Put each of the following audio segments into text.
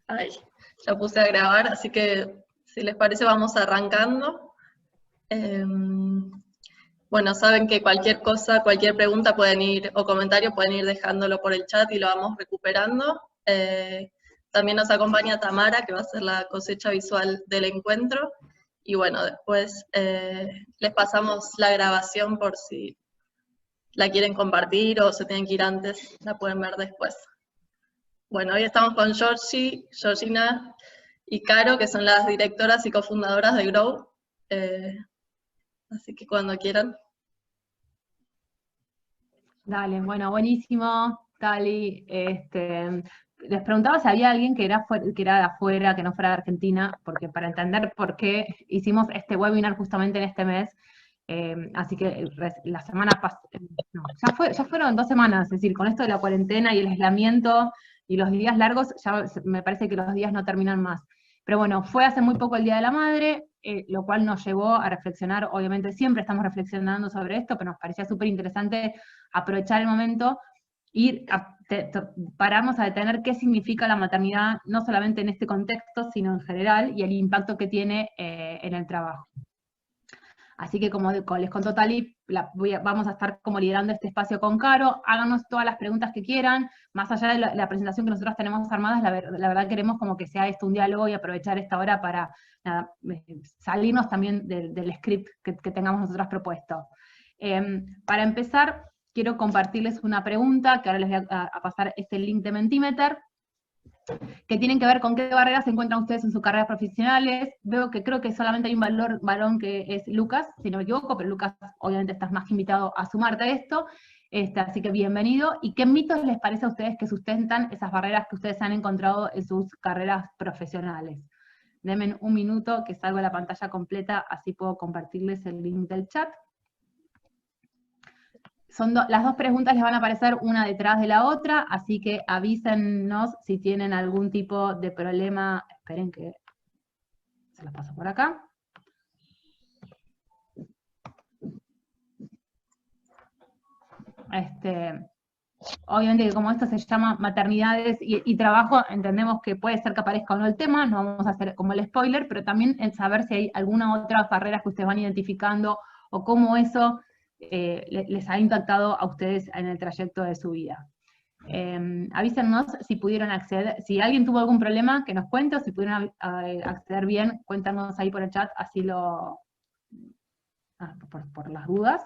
Ahí, ya puse a grabar, así que si les parece vamos arrancando. Bueno, saben que cualquier cosa, cualquier pregunta pueden ir, o comentario pueden ir dejándolo por el chat y lo vamos recuperando. También nos acompaña Tamara, que va a ser la cosecha visual del encuentro. Y bueno, después les pasamos la grabación por si la quieren compartir o se tienen que ir antes, la pueden ver después. Bueno, hoy estamos con Georgina y Caro, que son las directoras y cofundadoras de Grow. Así que cuando quieran. Dale, bueno, buenísimo, Tali. Les preguntaba si había alguien que era de afuera, que no fuera de Argentina, porque para entender por qué hicimos este webinar justamente en este mes. Así que la semana pasada, no, ya fueron 2 semanas, es decir, con esto de la cuarentena y el aislamiento y los días largos, ya me parece que los días no terminan más. Pero bueno, fue hace muy poco el Día de la Madre, lo cual nos llevó a reflexionar. Obviamente siempre estamos reflexionando sobre esto, pero nos parecía súper interesante aprovechar el momento, pararnos a detener qué significa la maternidad, no solamente en este contexto, sino en general, y el impacto que tiene en el trabajo. Así que como les contó Tali, vamos a estar como liderando este espacio con Caro. Háganos todas las preguntas que quieran, más allá de la presentación que nosotros tenemos armadas, la verdad queremos como que sea esto un diálogo y aprovechar esta hora para salirnos también del script que tengamos nosotros propuesto. Para empezar, quiero compartirles una pregunta, que ahora les voy a pasar este link de Mentimeter, que tienen que ver con qué barreras se encuentran ustedes en sus carreras profesionales. Veo que creo que solamente hay un varón que es Lucas, si no me equivoco, pero Lucas, obviamente estás más que invitado a sumarte a esto, así que bienvenido. ¿Y qué mitos les parece a ustedes que sustentan esas barreras que ustedes han encontrado en sus carreras profesionales? Denme un minuto que salgo de la pantalla completa, así puedo compartirles el link del chat. Las 2 preguntas les van a aparecer una detrás de la otra, así que avísennos si tienen algún tipo de problema. Esperen que se las paso por acá. Obviamente que como esto se llama maternidades y trabajo, entendemos que puede ser que aparezca o no el tema, no vamos a hacer como el spoiler, pero también en saber si hay alguna otra barrera que ustedes van identificando o cómo eso les ha impactado a ustedes en el trayecto de su vida. Avísennos si pudieron acceder, si alguien tuvo algún problema, que nos cuente, o si pudieron acceder bien, cuéntanos ahí por el chat, así por las dudas.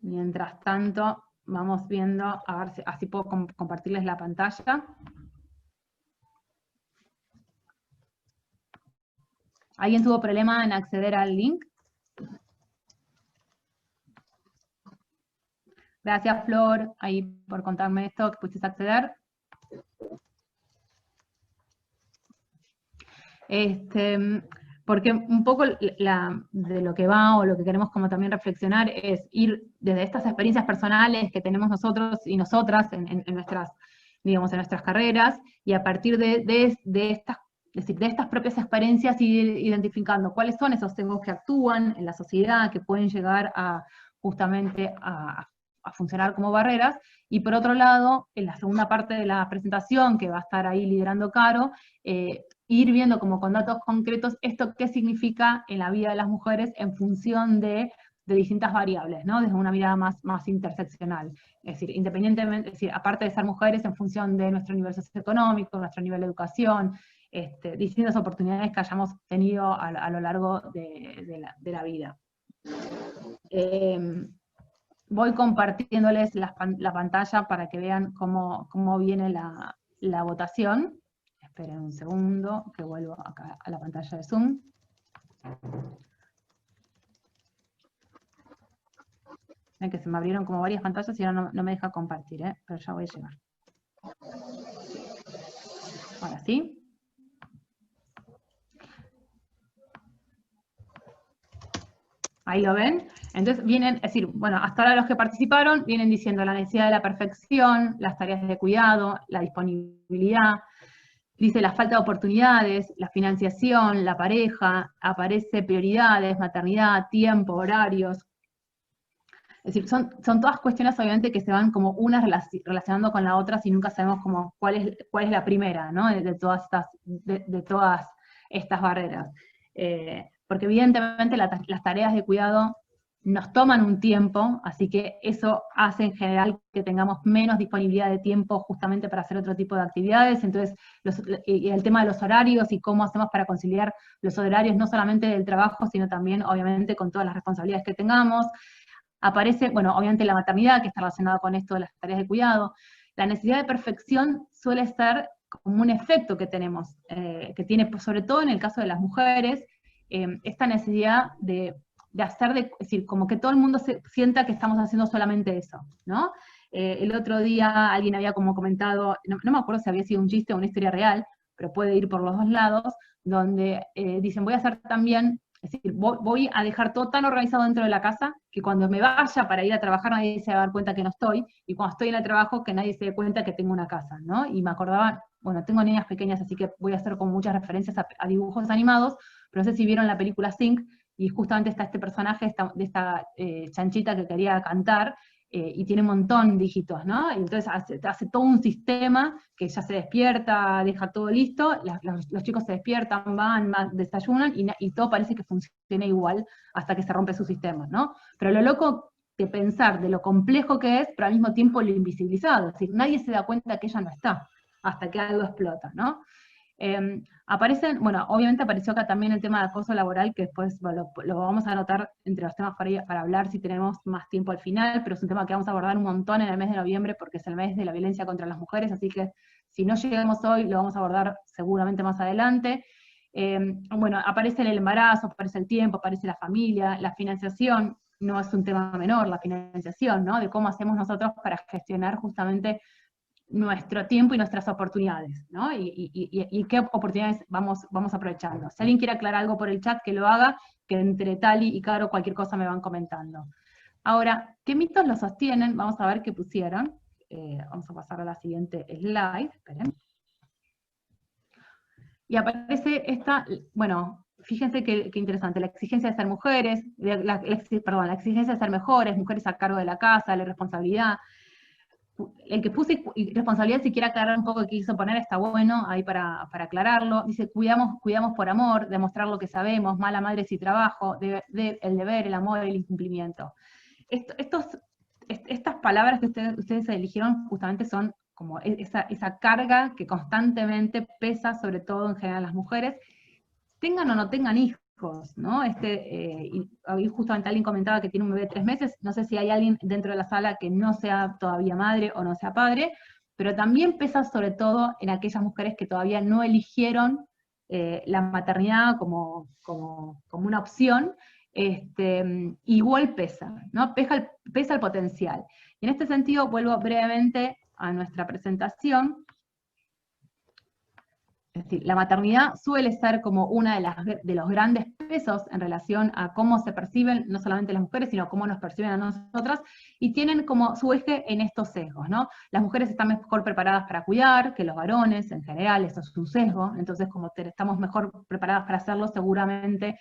Mientras tanto, vamos viendo, a ver si así puedo compartirles la pantalla. ¿Alguien tuvo problema en acceder al link? Gracias, Flor, ahí por contarme esto, que pudiste acceder. Porque un poco de lo que va, o lo que queremos como también reflexionar, es ir desde estas experiencias personales que tenemos nosotros y nosotras en nuestras, digamos, en nuestras carreras, y a partir de estas propias experiencias ir identificando cuáles son esos sesgos que actúan en la sociedad, que pueden llegar justamente a funcionar como barreras, y por otro lado, en la segunda parte de la presentación, que va a estar ahí liderando Caro, ir viendo como con datos concretos esto qué significa en la vida de las mujeres en función de distintas variables, ¿no? Desde una mirada más interseccional. Es decir, independientemente, es decir, aparte de ser mujeres, en función de nuestro nivel socioeconómico, nuestro nivel de educación, distintas oportunidades que hayamos tenido a lo largo de la vida. Voy compartiéndoles la pantalla para que vean cómo viene la votación. Esperen un segundo, que vuelvo acá a la pantalla de Zoom. Ven que se me abrieron como varias pantallas y ahora no me deja compartir, pero ya voy a llegar. Ahora sí. Ahí lo ven. Entonces vienen, es decir, bueno, hasta ahora los que participaron vienen diciendo la necesidad de la perfección, las tareas de cuidado, la disponibilidad, dice la falta de oportunidades, la financiación, la pareja, aparece prioridades, maternidad, tiempo, horarios. Es decir, son todas cuestiones obviamente que se van como unas relacionando con la otra y nunca sabemos como cuál es la primera, ¿no? De todas estas barreras. Porque evidentemente las tareas de cuidado nos toman un tiempo, así que eso hace en general que tengamos menos disponibilidad de tiempo justamente para hacer otro tipo de actividades. Entonces, y el tema de los horarios y cómo hacemos para conciliar los horarios no solamente del trabajo, sino también obviamente con todas las responsabilidades que tengamos. Aparece, bueno, obviamente la maternidad, que está relacionada con esto de las tareas de cuidado. La necesidad de perfección suele ser como un efecto que tenemos, que tiene, sobre todo en el caso de las mujeres, esta necesidad de es decir, como que todo el mundo sienta que estamos haciendo solamente eso, ¿no? El otro día alguien había como comentado, no me acuerdo si había sido un chiste o una historia real, pero puede ir por los dos lados, donde dicen, voy a hacer también, es decir, voy a dejar todo tan organizado dentro de la casa que cuando me vaya para ir a trabajar nadie se va a dar cuenta que no estoy, y cuando estoy en el trabajo que nadie se dé cuenta que tengo una casa, ¿no? Y me acordaba, bueno, tengo niñas pequeñas, así que voy a hacer con muchas referencias a dibujos animados, pero no sé si vieron la película Sync, y justamente está este personaje de esta chanchita que quería cantar, y tiene un montón de dígitos, ¿no? Y entonces hace todo un sistema que ya se despierta, deja todo listo, los chicos se despiertan, van, desayunan, y todo parece que funciona igual hasta que se rompe su sistema, ¿no? Pero lo loco de pensar de lo complejo que es, pero al mismo tiempo lo invisibilizado, es decir, nadie se da cuenta que ella no está, hasta que algo explota, ¿no? Bueno, obviamente apareció acá también el tema de acoso laboral, que después lo vamos a anotar entre los temas para hablar si tenemos más tiempo al final, pero es un tema que vamos a abordar un montón en el mes de noviembre, porque es el mes de la violencia contra las mujeres, así que si no llegamos hoy, lo vamos a abordar seguramente más adelante. Bueno, aparece el embarazo, aparece el tiempo, aparece la familia, la financiación, no es un tema menor, la financiación, ¿no? De cómo hacemos nosotros para gestionar justamente nuestro tiempo y nuestras oportunidades, ¿no? Y qué oportunidades vamos aprovechando. Si alguien quiere aclarar algo por el chat, que lo haga, que entre Tali y Caro cualquier cosa me van comentando. Ahora, ¿qué mitos lo sostienen? Vamos a ver qué pusieron. Vamos a pasar a la siguiente slide, esperen. Y aparece esta, bueno, fíjense qué interesante, la exigencia de ser mujeres, la exigencia de ser mejores, mujeres a cargo de la casa, la responsabilidad. El que puse responsabilidad, si quiere aclarar un poco qué quiso poner, está bueno ahí para aclararlo. Dice, cuidamos por amor, demostrar lo que sabemos, mala madre si trabajo, el deber, el amor, el incumplimiento. Estas palabras que ustedes eligieron justamente son como esa carga que constantemente pesa, sobre todo en general las mujeres, tengan o no tengan hijos, ¿no? Y justamente alguien comentaba que tiene un bebé de 3 meses, no sé si hay alguien dentro de la sala que no sea todavía madre o no sea padre, pero también pesa sobre todo en aquellas mujeres que todavía no eligieron la maternidad como una opción, igual pesa, ¿no? Pesa el potencial. Y en este sentido, vuelvo brevemente a nuestra presentación. Es decir, la maternidad suele ser como una de los grandes pesos en relación a cómo se perciben no solamente las mujeres, sino cómo nos perciben a nosotras, y tienen como su eje en estos sesgos, ¿no? Las mujeres están mejor preparadas para cuidar que los varones, en general, eso es un sesgo, entonces como estamos mejor preparadas para hacerlo, seguramente,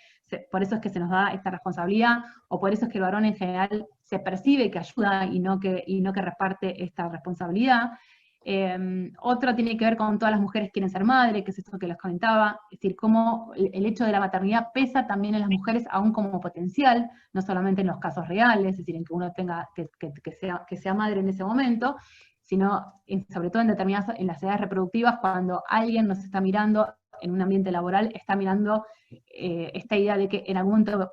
por eso es que se nos da esta responsabilidad, o por eso es que el varón en general se percibe que ayuda y no que reparte esta responsabilidad. Otro tiene que ver con todas las mujeres quieren ser madre, que es esto que les comentaba, es decir, cómo el hecho de la maternidad pesa también en las mujeres aún como potencial, no solamente en los casos reales, es decir, en que uno tenga que sea madre en ese momento, sino sobre todo en las edades reproductivas, cuando alguien nos está mirando en un ambiente laboral, está mirando esta idea de que en algún momento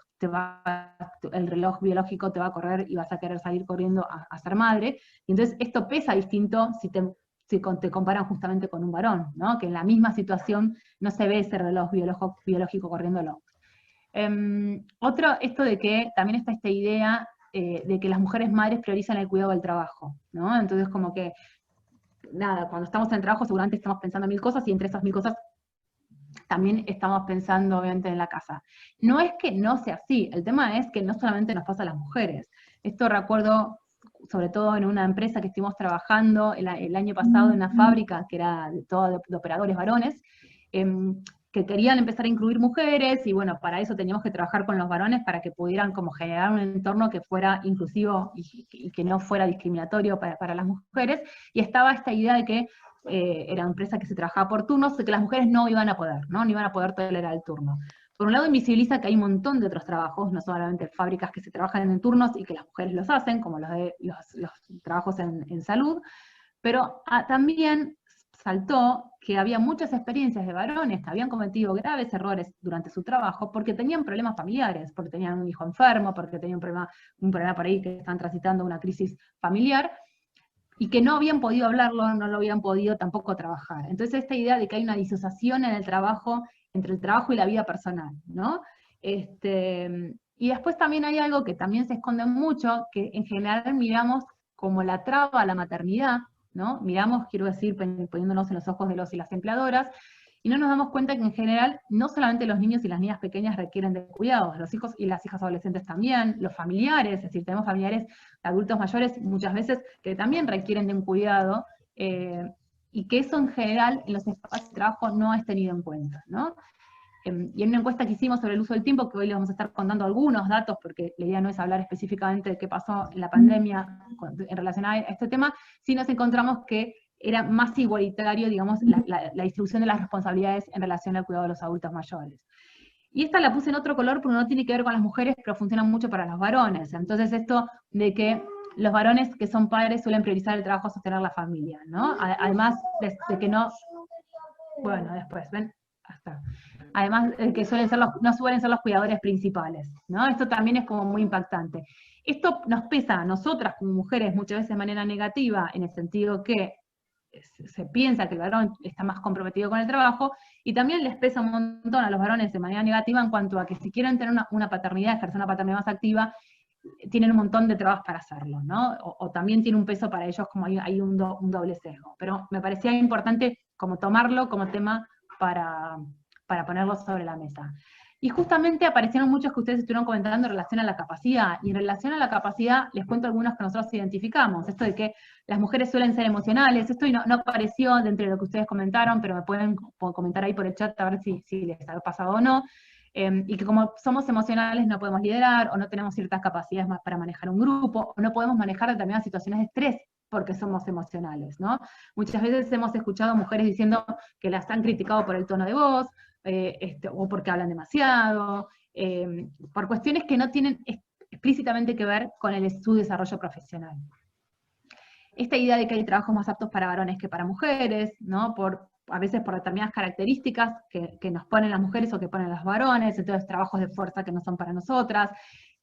el reloj biológico te va a correr y vas a querer salir corriendo a ser madre, y entonces esto pesa distinto si te comparan justamente con un varón, ¿no? Que en la misma situación no se ve ese reloj biológico corriéndolo. Esto de que también está esta idea de que las mujeres madres priorizan el cuidado del trabajo, ¿no? Entonces como que, nada, cuando estamos en el trabajo seguramente estamos pensando en 1000 cosas, y entre esas 1000 cosas también estamos pensando obviamente en la casa. No es que no sea así, el tema es que no solamente nos pasa a las mujeres. Esto recuerdo sobre todo en una empresa que estuvimos trabajando el año pasado en una fábrica que era de operadores varones, que que querían empezar a incluir mujeres, y bueno, para eso teníamos que trabajar con los varones para que pudieran como generar un entorno que fuera inclusivo y que no fuera discriminatorio para las mujeres, y estaba esta idea de que era una empresa que se trabajaba por turnos, de que las mujeres no iban a poder, ¿no? No iban a poder tolerar el turno. Por un lado invisibiliza que hay un montón de otros trabajos, no solamente fábricas que se trabajan en turnos y que las mujeres los hacen, como los trabajos en salud, pero también saltó que había muchas experiencias de varones que habían cometido graves errores durante su trabajo porque tenían problemas familiares, porque tenían un hijo enfermo, porque tenían un problema por ahí que están transitando una crisis familiar, y que no habían podido hablarlo, no lo habían podido tampoco trabajar. Entonces esta idea de que hay una disociación en el trabajo, entre el trabajo y la vida personal, ¿no? Y después también hay algo que también se esconde mucho, que en general miramos como la traba a la maternidad, ¿no? Miramos, quiero decir, poniéndonos en los ojos de los y las empleadoras, y no nos damos cuenta que en general no solamente los niños y las niñas pequeñas requieren de cuidados, los hijos y las hijas adolescentes también, los familiares, es decir, tenemos familiares adultos mayores muchas veces que también requieren de un cuidado, y que eso en general en los espacios de trabajo no es tenido en cuenta, ¿no? Y en una encuesta que hicimos sobre el uso del tiempo, que hoy les vamos a estar contando algunos datos, porque la idea no es hablar específicamente de qué pasó en la pandemia en relación a este tema, sí nos encontramos que era más igualitario, digamos, la distribución de las responsabilidades en relación al cuidado de los adultos mayores. Y esta la puse en otro color porque no tiene que ver con las mujeres, pero funciona mucho para los varones. Entonces esto de que los varones que son padres suelen priorizar el trabajo a sostener la familia, ¿no? Además de que no... Bueno, después, ¿ven? Hasta. Además, que no suelen ser los cuidadores principales, ¿no? Esto también es como muy impactante. Esto nos pesa a nosotras como mujeres muchas veces de manera negativa, en el sentido que se piensa que el varón está más comprometido con el trabajo, y también les pesa un montón a los varones de manera negativa en cuanto a que si quieren tener una paternidad, ejercer una paternidad más activa, tienen un montón de trabas para hacerlo, ¿no? O también tiene un peso para ellos, como hay un doble sesgo. Pero me parecía importante como tomarlo como tema para ponerlo sobre la mesa. Y justamente aparecieron muchos que ustedes estuvieron comentando en relación a la capacidad, y en relación a la capacidad les cuento algunos que nosotros identificamos, esto de que las mujeres suelen ser emocionales, esto no apareció dentro de lo que ustedes comentaron, pero me pueden comentar ahí por el chat a ver si les ha pasado o no, y que como somos emocionales no podemos liderar, o no tenemos ciertas capacidades más para manejar un grupo, o no podemos manejar determinadas situaciones de estrés, porque somos emocionales, ¿no? Muchas veces hemos escuchado mujeres diciendo que las han criticado por el tono de voz, o porque hablan demasiado, por cuestiones que no tienen explícitamente que ver con su desarrollo profesional. Esta idea de que hay trabajos más aptos para varones que para mujeres, ¿no? A veces por determinadas características que nos ponen las mujeres o que ponen los varones, entonces trabajos de fuerza que no son para nosotras,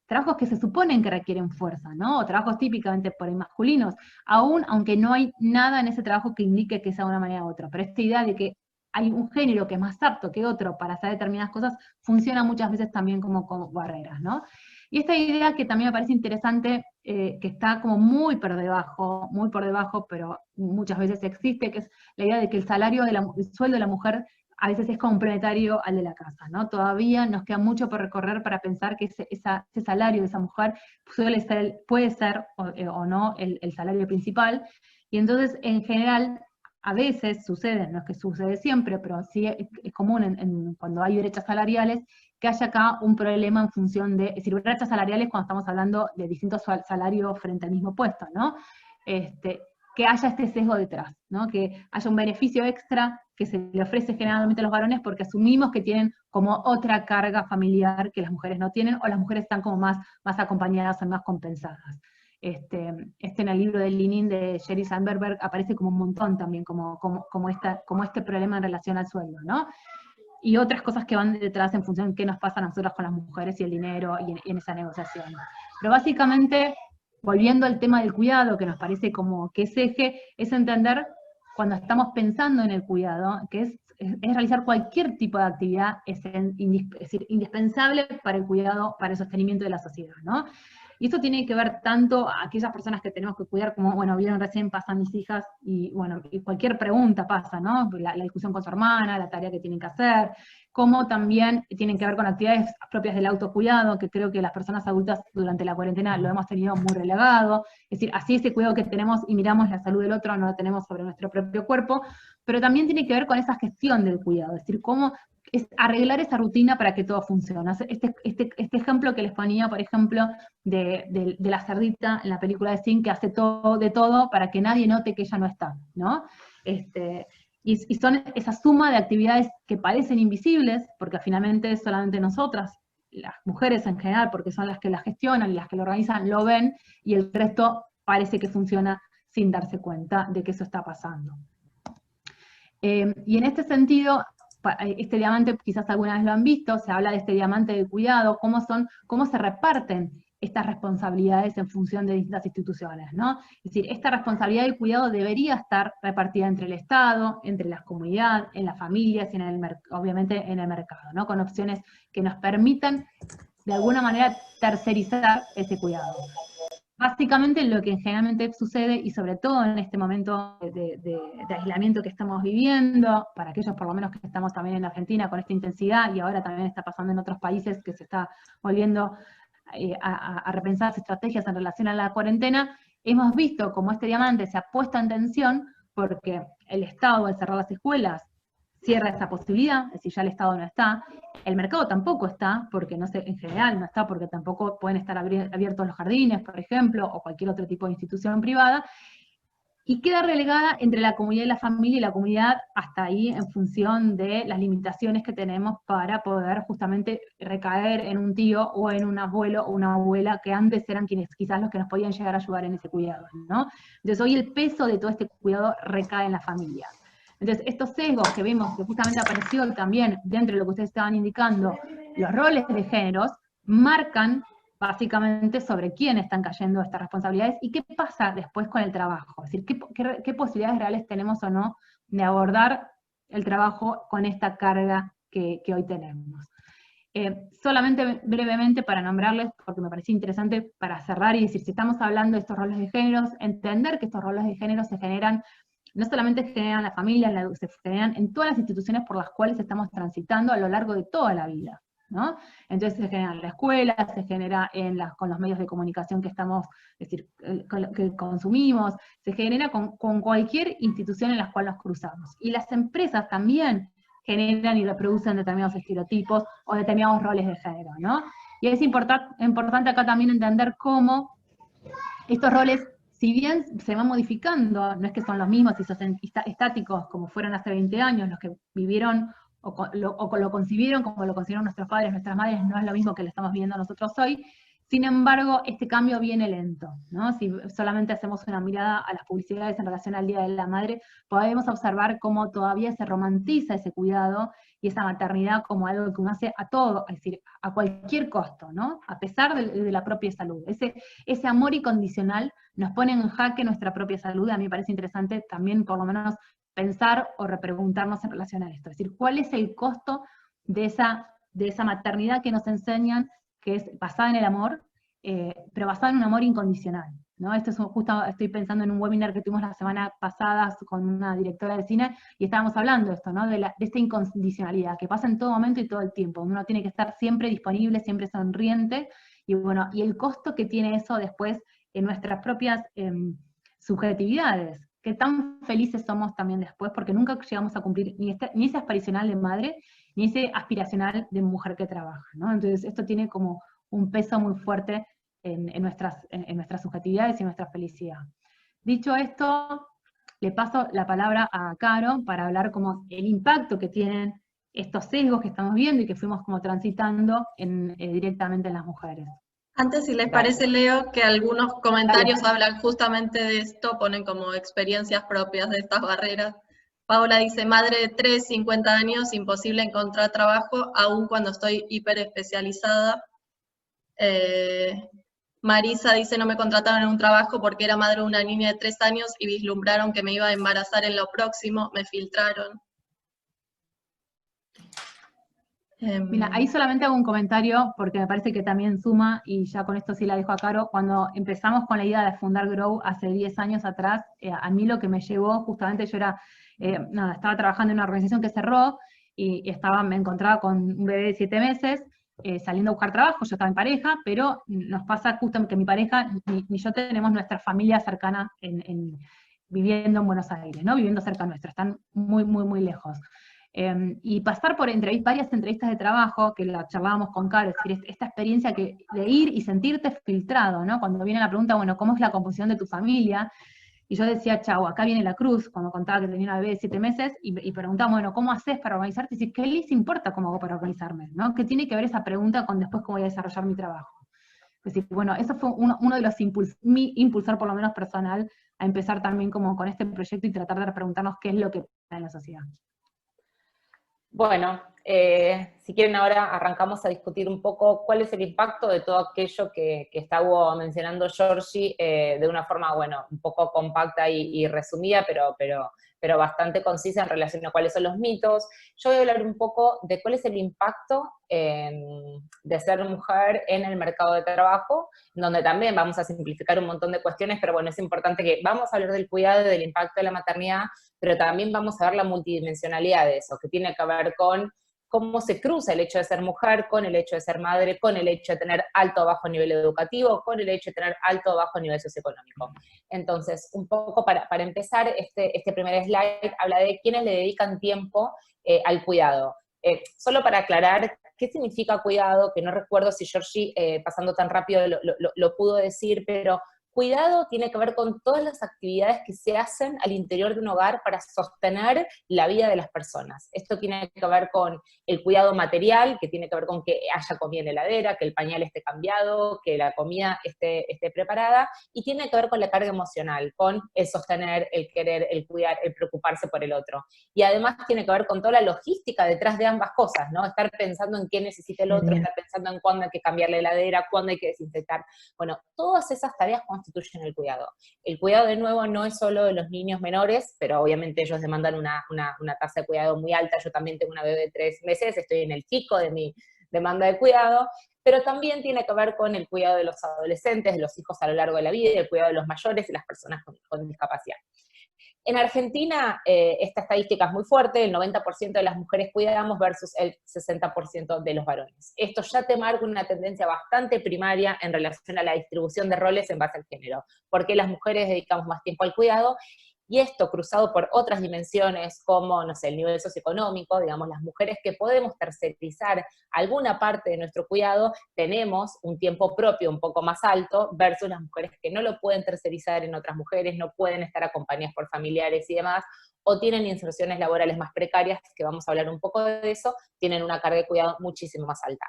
trabajos que se suponen que requieren fuerza, ¿no? O trabajos típicamente por ahí masculinos, aunque no hay nada en ese trabajo que indique que sea de una manera u otra, pero esta idea de que hay un género que es más apto que otro para hacer determinadas cosas, funciona muchas veces también como barreras, ¿no? Y esta idea que también me parece interesante, que está como muy por debajo, pero muchas veces existe, que es la idea de que el sueldo de la mujer a veces es complementario al de la casa, ¿no? Todavía nos queda mucho por recorrer para pensar que ese salario de esa mujer puede ser o no el salario principal, y entonces en general a veces sucede, no es que sucede siempre, pero sí es común cuando hay brechas salariales, que haya acá un problema en función de, es decir, brechas salariales cuando estamos hablando de distintos salarios frente al mismo puesto, ¿no? Que haya este sesgo detrás, ¿no? Que haya un beneficio extra que se le ofrece generalmente a los varones porque asumimos que tienen como otra carga familiar que las mujeres no tienen, o las mujeres están como más acompañadas o más compensadas. En el libro de Lenin de Sheryl Sandberg aparece como un montón también, como este problema en relación al sueldo, ¿no? Y otras cosas que van detrás en función de qué nos pasa a nosotras con las mujeres y el dinero y en esa negociación. Pero básicamente, volviendo al tema del cuidado, que nos parece como que es eje, es entender cuando estamos pensando en el cuidado, que es realizar cualquier tipo de actividad es decir, indispensable para el cuidado, para el sostenimiento de la sociedad, ¿no? Y esto tiene que ver tanto a aquellas personas que tenemos que cuidar, como, bueno, vieron recién, pasan mis hijas, y bueno, y cualquier pregunta pasa, ¿no? La discusión con su hermana, la tarea que tienen que hacer, como también tienen que ver con actividades propias del autocuidado, que creo que las personas adultas durante la cuarentena lo hemos tenido muy relegado, es decir, así ese cuidado que tenemos y miramos la salud del otro, no lo tenemos sobre nuestro propio cuerpo, pero también tiene que ver con esa gestión del cuidado, es decir, cómo es arreglar esa rutina para que todo funcione. Este ejemplo que les ponía, por ejemplo, de la cerdita en la película de Sing, que hace todo de todo para que nadie note que ella no está, ¿no? Y son esa suma de actividades que parecen invisibles, porque finalmente solamente nosotras, las mujeres en general, porque son las que la gestionan y las que lo organizan, lo ven, y el resto parece que funciona sin darse cuenta de que eso está pasando. Y en este sentido, este diamante, quizás alguna vez lo han visto, se habla de este diamante de cuidado, cómo se reparten estas responsabilidades en función de distintas instituciones, ¿no? Es decir, esta responsabilidad de cuidado debería estar repartida entre el Estado, entre las comunidades, en las familias y obviamente en el mercado, ¿no? Con opciones que nos permitan, de alguna manera, tercerizar ese cuidado. Básicamente lo que generalmente sucede, y sobre todo en este momento de aislamiento que estamos viviendo, para aquellos por lo menos que estamos también en Argentina con esta intensidad, y ahora también está pasando en otros países que se está volviendo a repensar las estrategias en relación a la cuarentena, hemos visto cómo este diamante se ha puesto en tensión porque el Estado, al cerrar las escuelas, cierra esa posibilidad, es decir, ya el Estado no está, el mercado tampoco está, porque no sé, en general no está, porque tampoco pueden estar abiertos los jardines, por ejemplo, o cualquier otro tipo de institución privada, y queda relegada entre la comunidad y la familia, y la comunidad hasta ahí en función de las limitaciones que tenemos para poder justamente recaer en un tío o en un abuelo o una abuela que antes eran quienes quizás los que nos podían llegar a ayudar en ese cuidado, ¿no? Entonces hoy el peso de todo este cuidado recae en la familia. Entonces estos sesgos que vemos que justamente apareció también dentro de lo que ustedes estaban indicando, los roles de géneros, marcan básicamente sobre quién están cayendo estas responsabilidades y qué pasa después con el trabajo. Es decir, qué posibilidades reales tenemos o no de abordar el trabajo con esta carga que hoy tenemos. Solamente brevemente para nombrarles, porque me parecía interesante para cerrar y decir, si estamos hablando de estos roles de géneros, entender que estos roles de género se generan, no solamente se generan en la familia, se generan en todas las instituciones por las cuales estamos transitando a lo largo de toda la vida, ¿no? Entonces se genera en la escuela, se genera con los medios de comunicación que estamos, es decir, que consumimos, se genera con cualquier institución en la cual nos cruzamos. Y las empresas también generan y reproducen determinados estereotipos o determinados roles de género, ¿no? Y es importante acá también entender cómo estos roles, si bien se van modificando, no es que son los mismos y son estáticos como fueron hace 20 años, los que vivieron o lo concibieron como lo concibieron nuestros padres, nuestras madres, no es lo mismo que lo estamos viendo nosotros hoy. Sin embargo, este cambio viene lento, ¿no? Si solamente hacemos una mirada a las publicidades en relación al Día de la Madre, podemos observar cómo todavía se romantiza ese cuidado y esa maternidad como algo que uno hace a todo, es decir, a cualquier costo, ¿no? A pesar de la propia salud. Ese amor incondicional nos pone en jaque nuestra propia salud. A mí me parece interesante también, por lo menos, pensar o repreguntarnos en relación a esto. Es decir, ¿cuál es el costo de esa maternidad que nos enseñan, que es basada en el amor, pero basada en un amor incondicional, ¿no? Esto es justo, estoy pensando en un webinar que tuvimos la semana pasada con una directora de cine, y estábamos hablando de esto, ¿no? De esta incondicionalidad, que pasa en todo momento y todo el tiempo. Uno tiene que estar siempre disponible, siempre sonriente, y bueno, y el costo que tiene eso después en nuestras propias subjetividades, que tan felices somos también después, porque nunca llegamos a cumplir ni ese aspiracional de madre, ni ese aspiracional de mujer que trabaja, ¿no? Entonces esto tiene como un peso muy fuerte en nuestras subjetividades y en nuestra felicidad. Dicho esto, le paso la palabra a Caro para hablar como el impacto que tienen estos sesgos que estamos viendo y que fuimos como transitando directamente en las mujeres. Antes, si les parece, leo que algunos comentarios hablan justamente de esto, ponen como experiencias propias de estas barreras. Paola dice, madre de 3, 50 años, imposible encontrar trabajo, aún cuando estoy hiperespecializada. Marisa dice, no me contrataron en un trabajo porque era madre de una niña de 3 años y vislumbraron que me iba a embarazar en lo próximo, me filtraron. Mira, ahí solamente hago un comentario, porque me parece que también suma, y ya con esto sí la dejo a Caro. Cuando empezamos con la idea de fundar Grow hace 10 años atrás, a mí lo que me llevó, justamente yo estaba trabajando en una organización que cerró, y me encontraba con un bebé de 7 meses, saliendo a buscar trabajo. Yo estaba en pareja, pero nos pasa justamente que mi pareja ni yo tenemos nuestra familia cercana viviendo en Buenos Aires, ¿no? Viviendo cerca nuestro, están muy, muy, muy lejos. y pasar por varias entrevistas de trabajo, que la charlábamos con Caro, es decir, esta experiencia de ir y sentirte filtrado, ¿no? Cuando viene la pregunta, bueno, ¿cómo es la composición de tu familia? Y yo decía, chau, acá viene la cruz, cuando contaba que tenía una bebé de 7 meses, y preguntaba, bueno, ¿cómo haces para organizarte? Y dice, ¿qué les importa cómo hago para organizarme? ¿No? ¿Qué tiene que ver esa pregunta con después cómo voy a desarrollar mi trabajo? Es decir, bueno, eso fue uno de los mi impulsor, por lo menos personal, a empezar también como con este proyecto y tratar de preguntarnos qué es lo que pasa en la sociedad. Bueno, si quieren ahora arrancamos a discutir un poco cuál es el impacto de todo aquello que estaba mencionando Georgie, de una forma, bueno, un poco compacta y resumida, pero bastante concisa en relación a cuáles son los mitos. Yo voy a hablar un poco de cuál es el impacto de ser mujer en el mercado de trabajo, donde también vamos a simplificar un montón de cuestiones, pero bueno, es importante que vamos a hablar del cuidado y del impacto de la maternidad, pero también vamos a ver la multidimensionalidad de eso, que tiene que ver con cómo se cruza el hecho de ser mujer con el hecho de ser madre, con el hecho de tener alto o bajo nivel educativo, con el hecho de tener alto o bajo nivel socioeconómico. Entonces, un poco para empezar, este primer slide habla de quiénes le dedican tiempo al cuidado. Solo para aclarar qué significa cuidado, que no recuerdo si Georgie, pasando tan rápido, lo pudo decir, pero cuidado tiene que ver con todas las actividades que se hacen al interior de un hogar para sostener la vida de las personas. Esto tiene que ver con el cuidado material, que tiene que ver con que haya comida en la heladera, que el pañal esté cambiado, que la comida esté preparada, y tiene que ver con la carga emocional, con el sostener, el querer, el cuidar, el preocuparse por el otro. Y además tiene que ver con toda la logística detrás de ambas cosas, ¿no? Estar pensando en qué necesita el otro, estar pensando en cuándo hay que cambiar la heladera, cuándo hay que desinfectar. Bueno, todas esas tareas constituyen el cuidado. El cuidado, de nuevo, no es solo de los niños menores, pero obviamente ellos demandan una tasa de cuidado muy alta. Yo también tengo una bebé de 3 meses, estoy en el pico de mi demanda de cuidado, pero también tiene que ver con el cuidado de los adolescentes, de los hijos a lo largo de la vida, el cuidado de los mayores y las personas con discapacidad. En Argentina, esta estadística es muy fuerte, el 90% de las mujeres cuidamos versus el 60% de los varones. Esto ya te marca una tendencia bastante primaria en relación a la distribución de roles en base al género, porque las mujeres dedicamos más tiempo al cuidado, y esto cruzado por otras dimensiones como, no sé, el nivel socioeconómico, digamos, las mujeres que podemos tercerizar alguna parte de nuestro cuidado, tenemos un tiempo propio un poco más alto versus las mujeres que no lo pueden tercerizar en otras mujeres, no pueden estar acompañadas por familiares y demás, o tienen inserciones laborales más precarias, que vamos a hablar un poco de eso, tienen una carga de cuidado muchísimo más alta.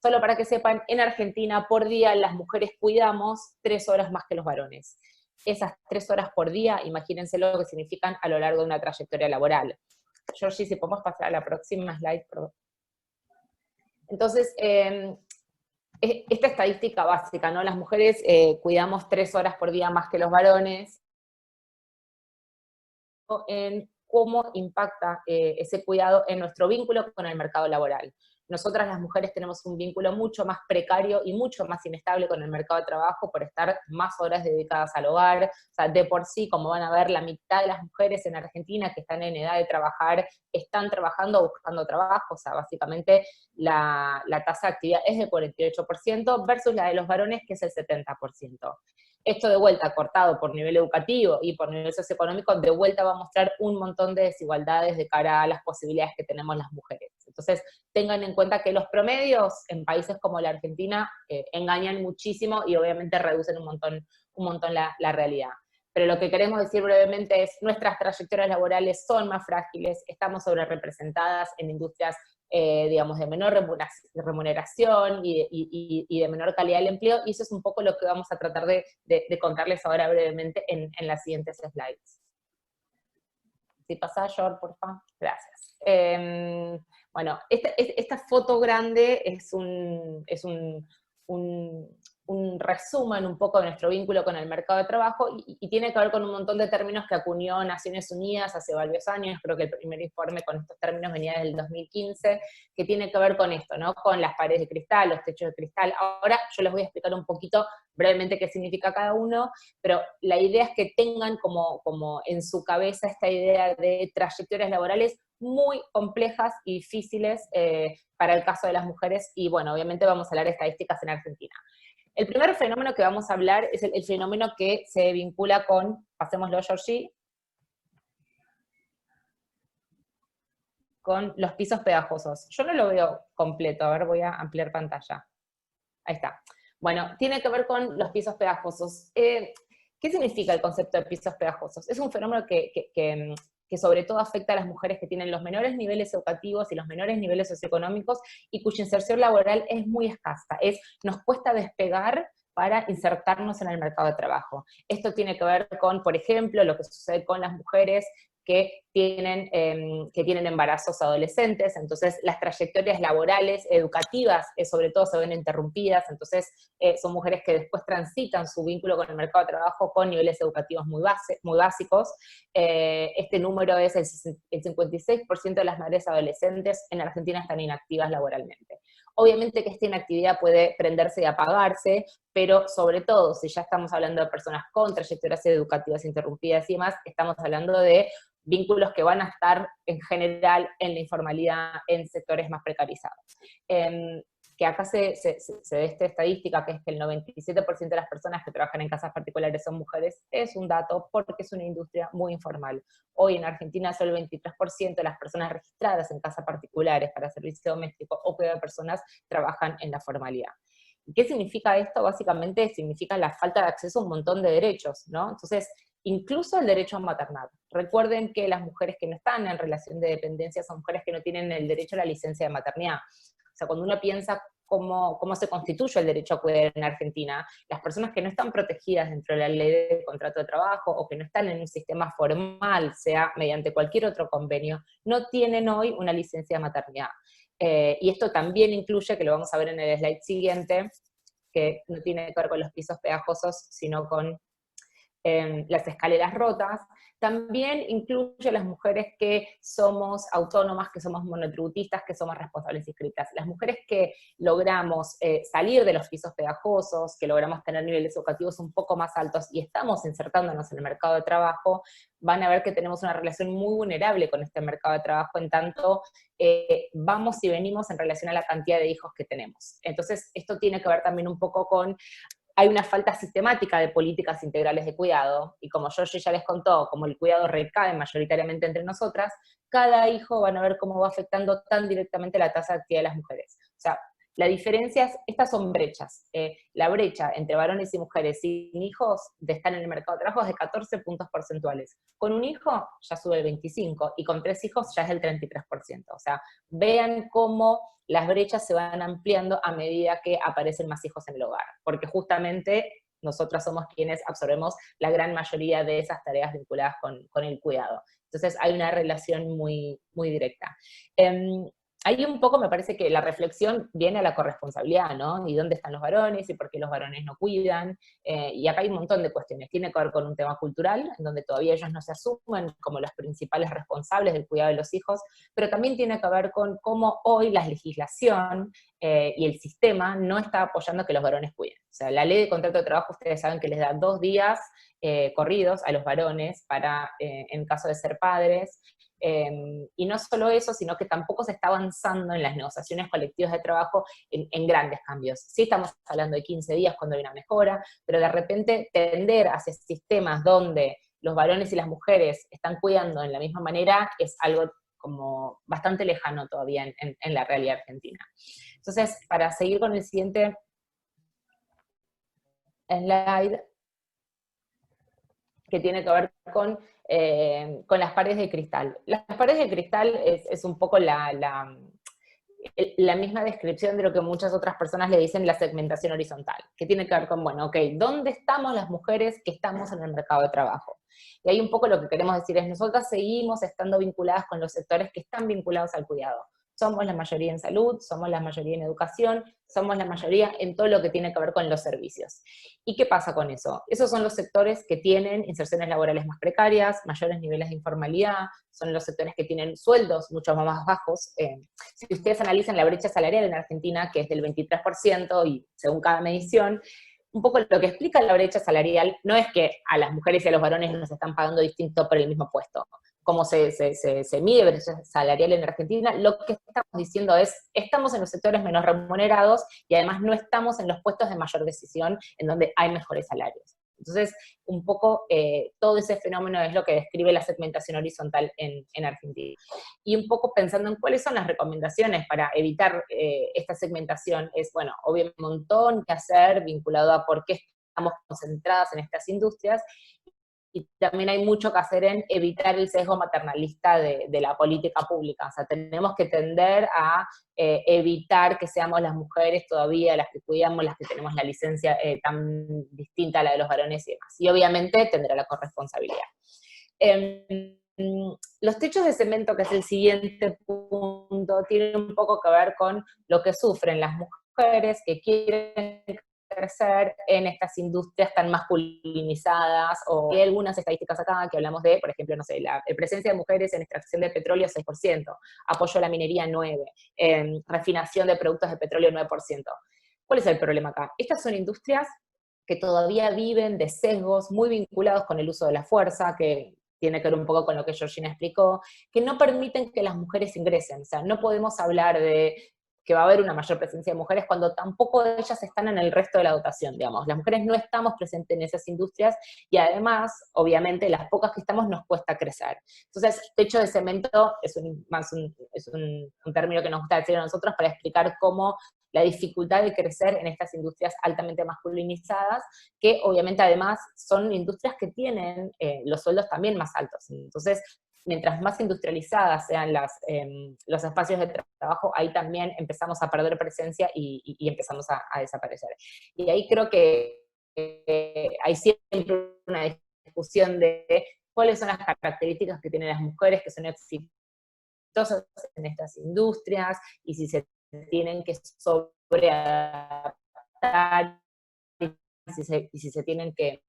Solo para que sepan, en Argentina por día las mujeres cuidamos 3 horas más que los varones. Esas 3 horas por día, imagínense lo que significan a lo largo de una trayectoria laboral. Georgie, si podemos pasar a la próxima slide, perdón. Entonces, esta estadística básica, ¿no? Las mujeres cuidamos 3 horas por día más que los varones, en cómo impacta ese cuidado en nuestro vínculo con el mercado laboral. Nosotras las mujeres tenemos un vínculo mucho más precario y mucho más inestable con el mercado de trabajo por estar más horas dedicadas al hogar. O sea, de por sí, como van a ver, la mitad de las mujeres en Argentina que están en edad de trabajar están trabajando o buscando trabajo. O sea, básicamente la tasa de actividad es del 48% versus la de los varones, que es el 70%. Esto de vuelta, cortado por nivel educativo y por nivel socioeconómico, de vuelta va a mostrar un montón de desigualdades de cara a las posibilidades que tenemos las mujeres. Entonces, tengan en cuenta que los promedios en países como la Argentina engañan muchísimo y obviamente reducen un montón la realidad. Pero lo que queremos decir brevemente es, nuestras trayectorias laborales son más frágiles, estamos sobre-representadas en industrias digamos, de menor remuneración y de menor calidad del empleo, y eso es un poco lo que vamos a tratar de contarles ahora brevemente en las siguientes slides. Si pasa, George, por favor. Gracias. Bueno, esta foto grande es un resumen un poco de nuestro vínculo con el mercado de trabajo y tiene que ver con un montón de términos que acuñó Naciones Unidas hace varios años. Creo que el primer informe con estos términos venía del 2015, que tiene que ver con esto, ¿no? Con las paredes de cristal, los techos de cristal. Ahora yo les voy a explicar un poquito brevemente qué significa cada uno, pero la idea es que tengan como en su cabeza esta idea de trayectorias laborales muy complejas y difíciles para el caso de las mujeres, y bueno, obviamente vamos a hablar de estadísticas en Argentina. El primer fenómeno que vamos a hablar es el fenómeno que se vincula con, pasémoslo, Georgie, con los pisos pegajosos. Yo no lo veo completo, a ver, voy a ampliar pantalla. Ahí está. Bueno, tiene que ver con los pisos pegajosos. ¿Qué significa el concepto de pisos pegajosos? Es un fenómeno que sobre todo afecta a las mujeres que tienen los menores niveles educativos y los menores niveles socioeconómicos y cuya inserción laboral es muy escasa. Nos cuesta despegar para insertarnos en el mercado de trabajo. Esto tiene que ver con, por ejemplo, lo que sucede con las mujeres que tienen embarazos adolescentes, entonces las trayectorias laborales, educativas, sobre todo se ven interrumpidas, entonces son mujeres que después transitan su vínculo con el mercado de trabajo con niveles educativos muy básicos. Este número es el 56% de las madres adolescentes en Argentina están inactivas laboralmente. Obviamente que esta inactividad puede prenderse y apagarse, pero sobre todo, si ya estamos hablando de personas con trayectorias educativas interrumpidas y demás, estamos hablando de vínculos que van a estar en general en la informalidad, en sectores más precarizados. Que acá se ve esta estadística, que es que el 97% de las personas que trabajan en casas particulares son mujeres, es un dato porque es una industria muy informal. Hoy en Argentina solo el 23% de las personas registradas en casas particulares para servicio doméstico o cuidado de personas trabajan en la formalidad. ¿Y qué significa esto? Básicamente significa la falta de acceso a un montón de derechos, ¿no? Entonces, incluso el derecho a maternar. Recuerden que las mujeres que no están en relación de dependencia son mujeres que no tienen el derecho a la licencia de maternidad. O sea, cuando uno piensa cómo se constituye el derecho a cuidar en Argentina, las personas que no están protegidas dentro de la ley de contrato de trabajo o que no están en un sistema formal, sea mediante cualquier otro convenio, no tienen hoy una licencia de maternidad. Y esto también incluye, que lo vamos a ver en el slide siguiente, que no tiene que ver con los pisos pegajosos, sino con las escaleras rotas, también incluye a las mujeres que somos autónomas, que somos monotributistas, que somos responsables inscritas. Las mujeres que logramos salir de los pisos pegajosos, que logramos tener niveles educativos un poco más altos y estamos insertándonos en el mercado de trabajo, van a ver que tenemos una relación muy vulnerable con este mercado de trabajo, en tanto vamos y venimos en relación a la cantidad de hijos que tenemos. Entonces, esto tiene que ver también un poco con hay una falta sistemática de políticas integrales de cuidado, y como Georgie ya les contó, como el cuidado recae mayoritariamente entre nosotras, cada hijo van a ver cómo va afectando tan directamente la tasa de actividad de las mujeres. O sea, la diferencia es, estas son brechas. La brecha entre varones y mujeres sin hijos de estar en el mercado de trabajo es de 14 puntos porcentuales. Con un hijo ya sube el 25, y con 3 hijos ya es el 33%. O sea, vean cómo las brechas se van ampliando a medida que aparecen más hijos en el hogar, porque justamente nosotras somos quienes absorbemos la gran mayoría de esas tareas vinculadas con el cuidado. Entonces hay una relación muy, muy directa. Ahí un poco me parece que la reflexión viene a la corresponsabilidad, ¿no? ¿Y dónde están los varones? ¿Y por qué los varones no cuidan? Y acá hay un montón de cuestiones. Tiene que ver con un tema cultural, en donde todavía ellos no se asumen como los principales responsables del cuidado de los hijos, pero también tiene que ver con cómo hoy la legislación y el sistema no está apoyando que los varones cuiden. O sea, la ley de contrato de trabajo, ustedes saben que les da 2 días corridos a los varones para, en caso de ser padres. Y no solo eso, sino que tampoco se está avanzando en las negociaciones colectivas de trabajo en grandes cambios. Sí estamos hablando de 15 días cuando hay una mejora, pero de repente tender hacia sistemas donde los varones y las mujeres están cuidando en la misma manera es algo como bastante lejano todavía en la realidad argentina. Entonces, para seguir con el siguiente slide, que tiene que ver con las paredes de cristal. Las paredes de cristal es un poco la misma descripción de lo que muchas otras personas le dicen la segmentación horizontal, que tiene que ver con, bueno, ok, ¿dónde estamos las mujeres que estamos en el mercado de trabajo? Y ahí un poco lo que queremos decir es, nosotras seguimos estando vinculadas con los sectores que están vinculados al cuidado. Somos la mayoría en salud, somos la mayoría en educación, somos la mayoría en todo lo que tiene que ver con los servicios. ¿Y qué pasa con eso? Esos son los sectores que tienen inserciones laborales más precarias, mayores niveles de informalidad, son los sectores que tienen sueldos mucho más bajos. Si ustedes analizan la brecha salarial en Argentina, que es del 23%, y según cada medición, un poco lo que explica la brecha salarial no es que a las mujeres y a los varones nos están pagando distinto por el mismo puesto. Como se mide brecha salarial en Argentina, lo que estamos diciendo es, estamos en los sectores menos remunerados y además no estamos en los puestos de mayor decisión en donde hay mejores salarios. Entonces, un poco todo ese fenómeno es lo que describe la segmentación horizontal en Argentina. Y un poco pensando en cuáles son las recomendaciones para evitar esta segmentación, es, bueno, obviamente un montón que hacer vinculado a por qué estamos concentradas en estas industrias, y también hay mucho que hacer en evitar el sesgo maternalista de la política pública. O sea, tenemos que tender a evitar que seamos las mujeres todavía las que cuidamos, las que tenemos la licencia tan distinta a la de los varones y demás. Y obviamente tendrá la corresponsabilidad. Los techos de cemento, que es el siguiente punto, tienen un poco que ver con lo que sufren las mujeres que quieren crecer en estas industrias tan masculinizadas, o hay algunas estadísticas acá que hablamos de, por ejemplo, no sé, la presencia de mujeres en extracción de petróleo 6%, apoyo a la minería 9%, refinación de productos de petróleo 9%. ¿Cuál es el problema acá? Estas son industrias que todavía viven de sesgos muy vinculados con el uso de la fuerza, que tiene que ver un poco con lo que Georgina explicó, que no permiten que las mujeres ingresen. O sea, no podemos hablar de que va a haber una mayor presencia de mujeres cuando tampoco ellas están en el resto de la dotación, digamos. Las mujeres no estamos presentes en esas industrias y además, obviamente, las pocas que estamos nos cuesta crecer. Entonces, techo de cemento es un término que nos gusta decir a nosotros para explicar cómo la dificultad de crecer en estas industrias altamente masculinizadas, que obviamente además son industrias que tienen los sueldos también más altos. Entonces, mientras más industrializadas sean los espacios de trabajo, ahí también empezamos a perder presencia y empezamos a desaparecer. Y ahí creo que hay siempre una discusión de cuáles son las características que tienen las mujeres que son exitosas en estas industrias, y si se tienen que sobreadaptar, y si se tienen que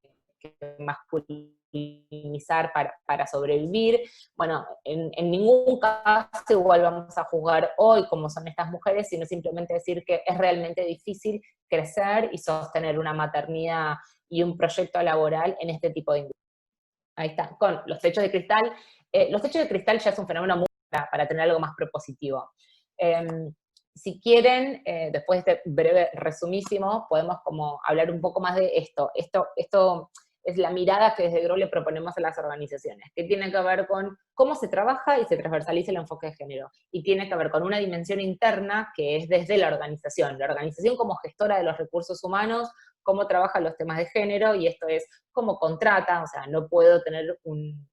masculinizar para sobrevivir. Bueno, en ningún caso igual vamos a juzgar hoy cómo son estas mujeres, sino simplemente decir que es realmente difícil crecer y sostener una maternidad y un proyecto laboral en este tipo de industria. Ahí está, con los techos de cristal. Los techos de cristal ya es un fenómeno muy para tener algo más propositivo. Si quieren, después de este breve resumísimo, podemos como hablar un poco más de esto. Esto es la mirada que desde GROW le proponemos a las organizaciones, que tiene que ver con cómo se trabaja y se transversaliza el enfoque de género. Y tiene que ver con una dimensión interna que es desde la organización como gestora de los recursos humanos, cómo trabaja los temas de género, y esto es cómo contrata. O sea, no puedo tener un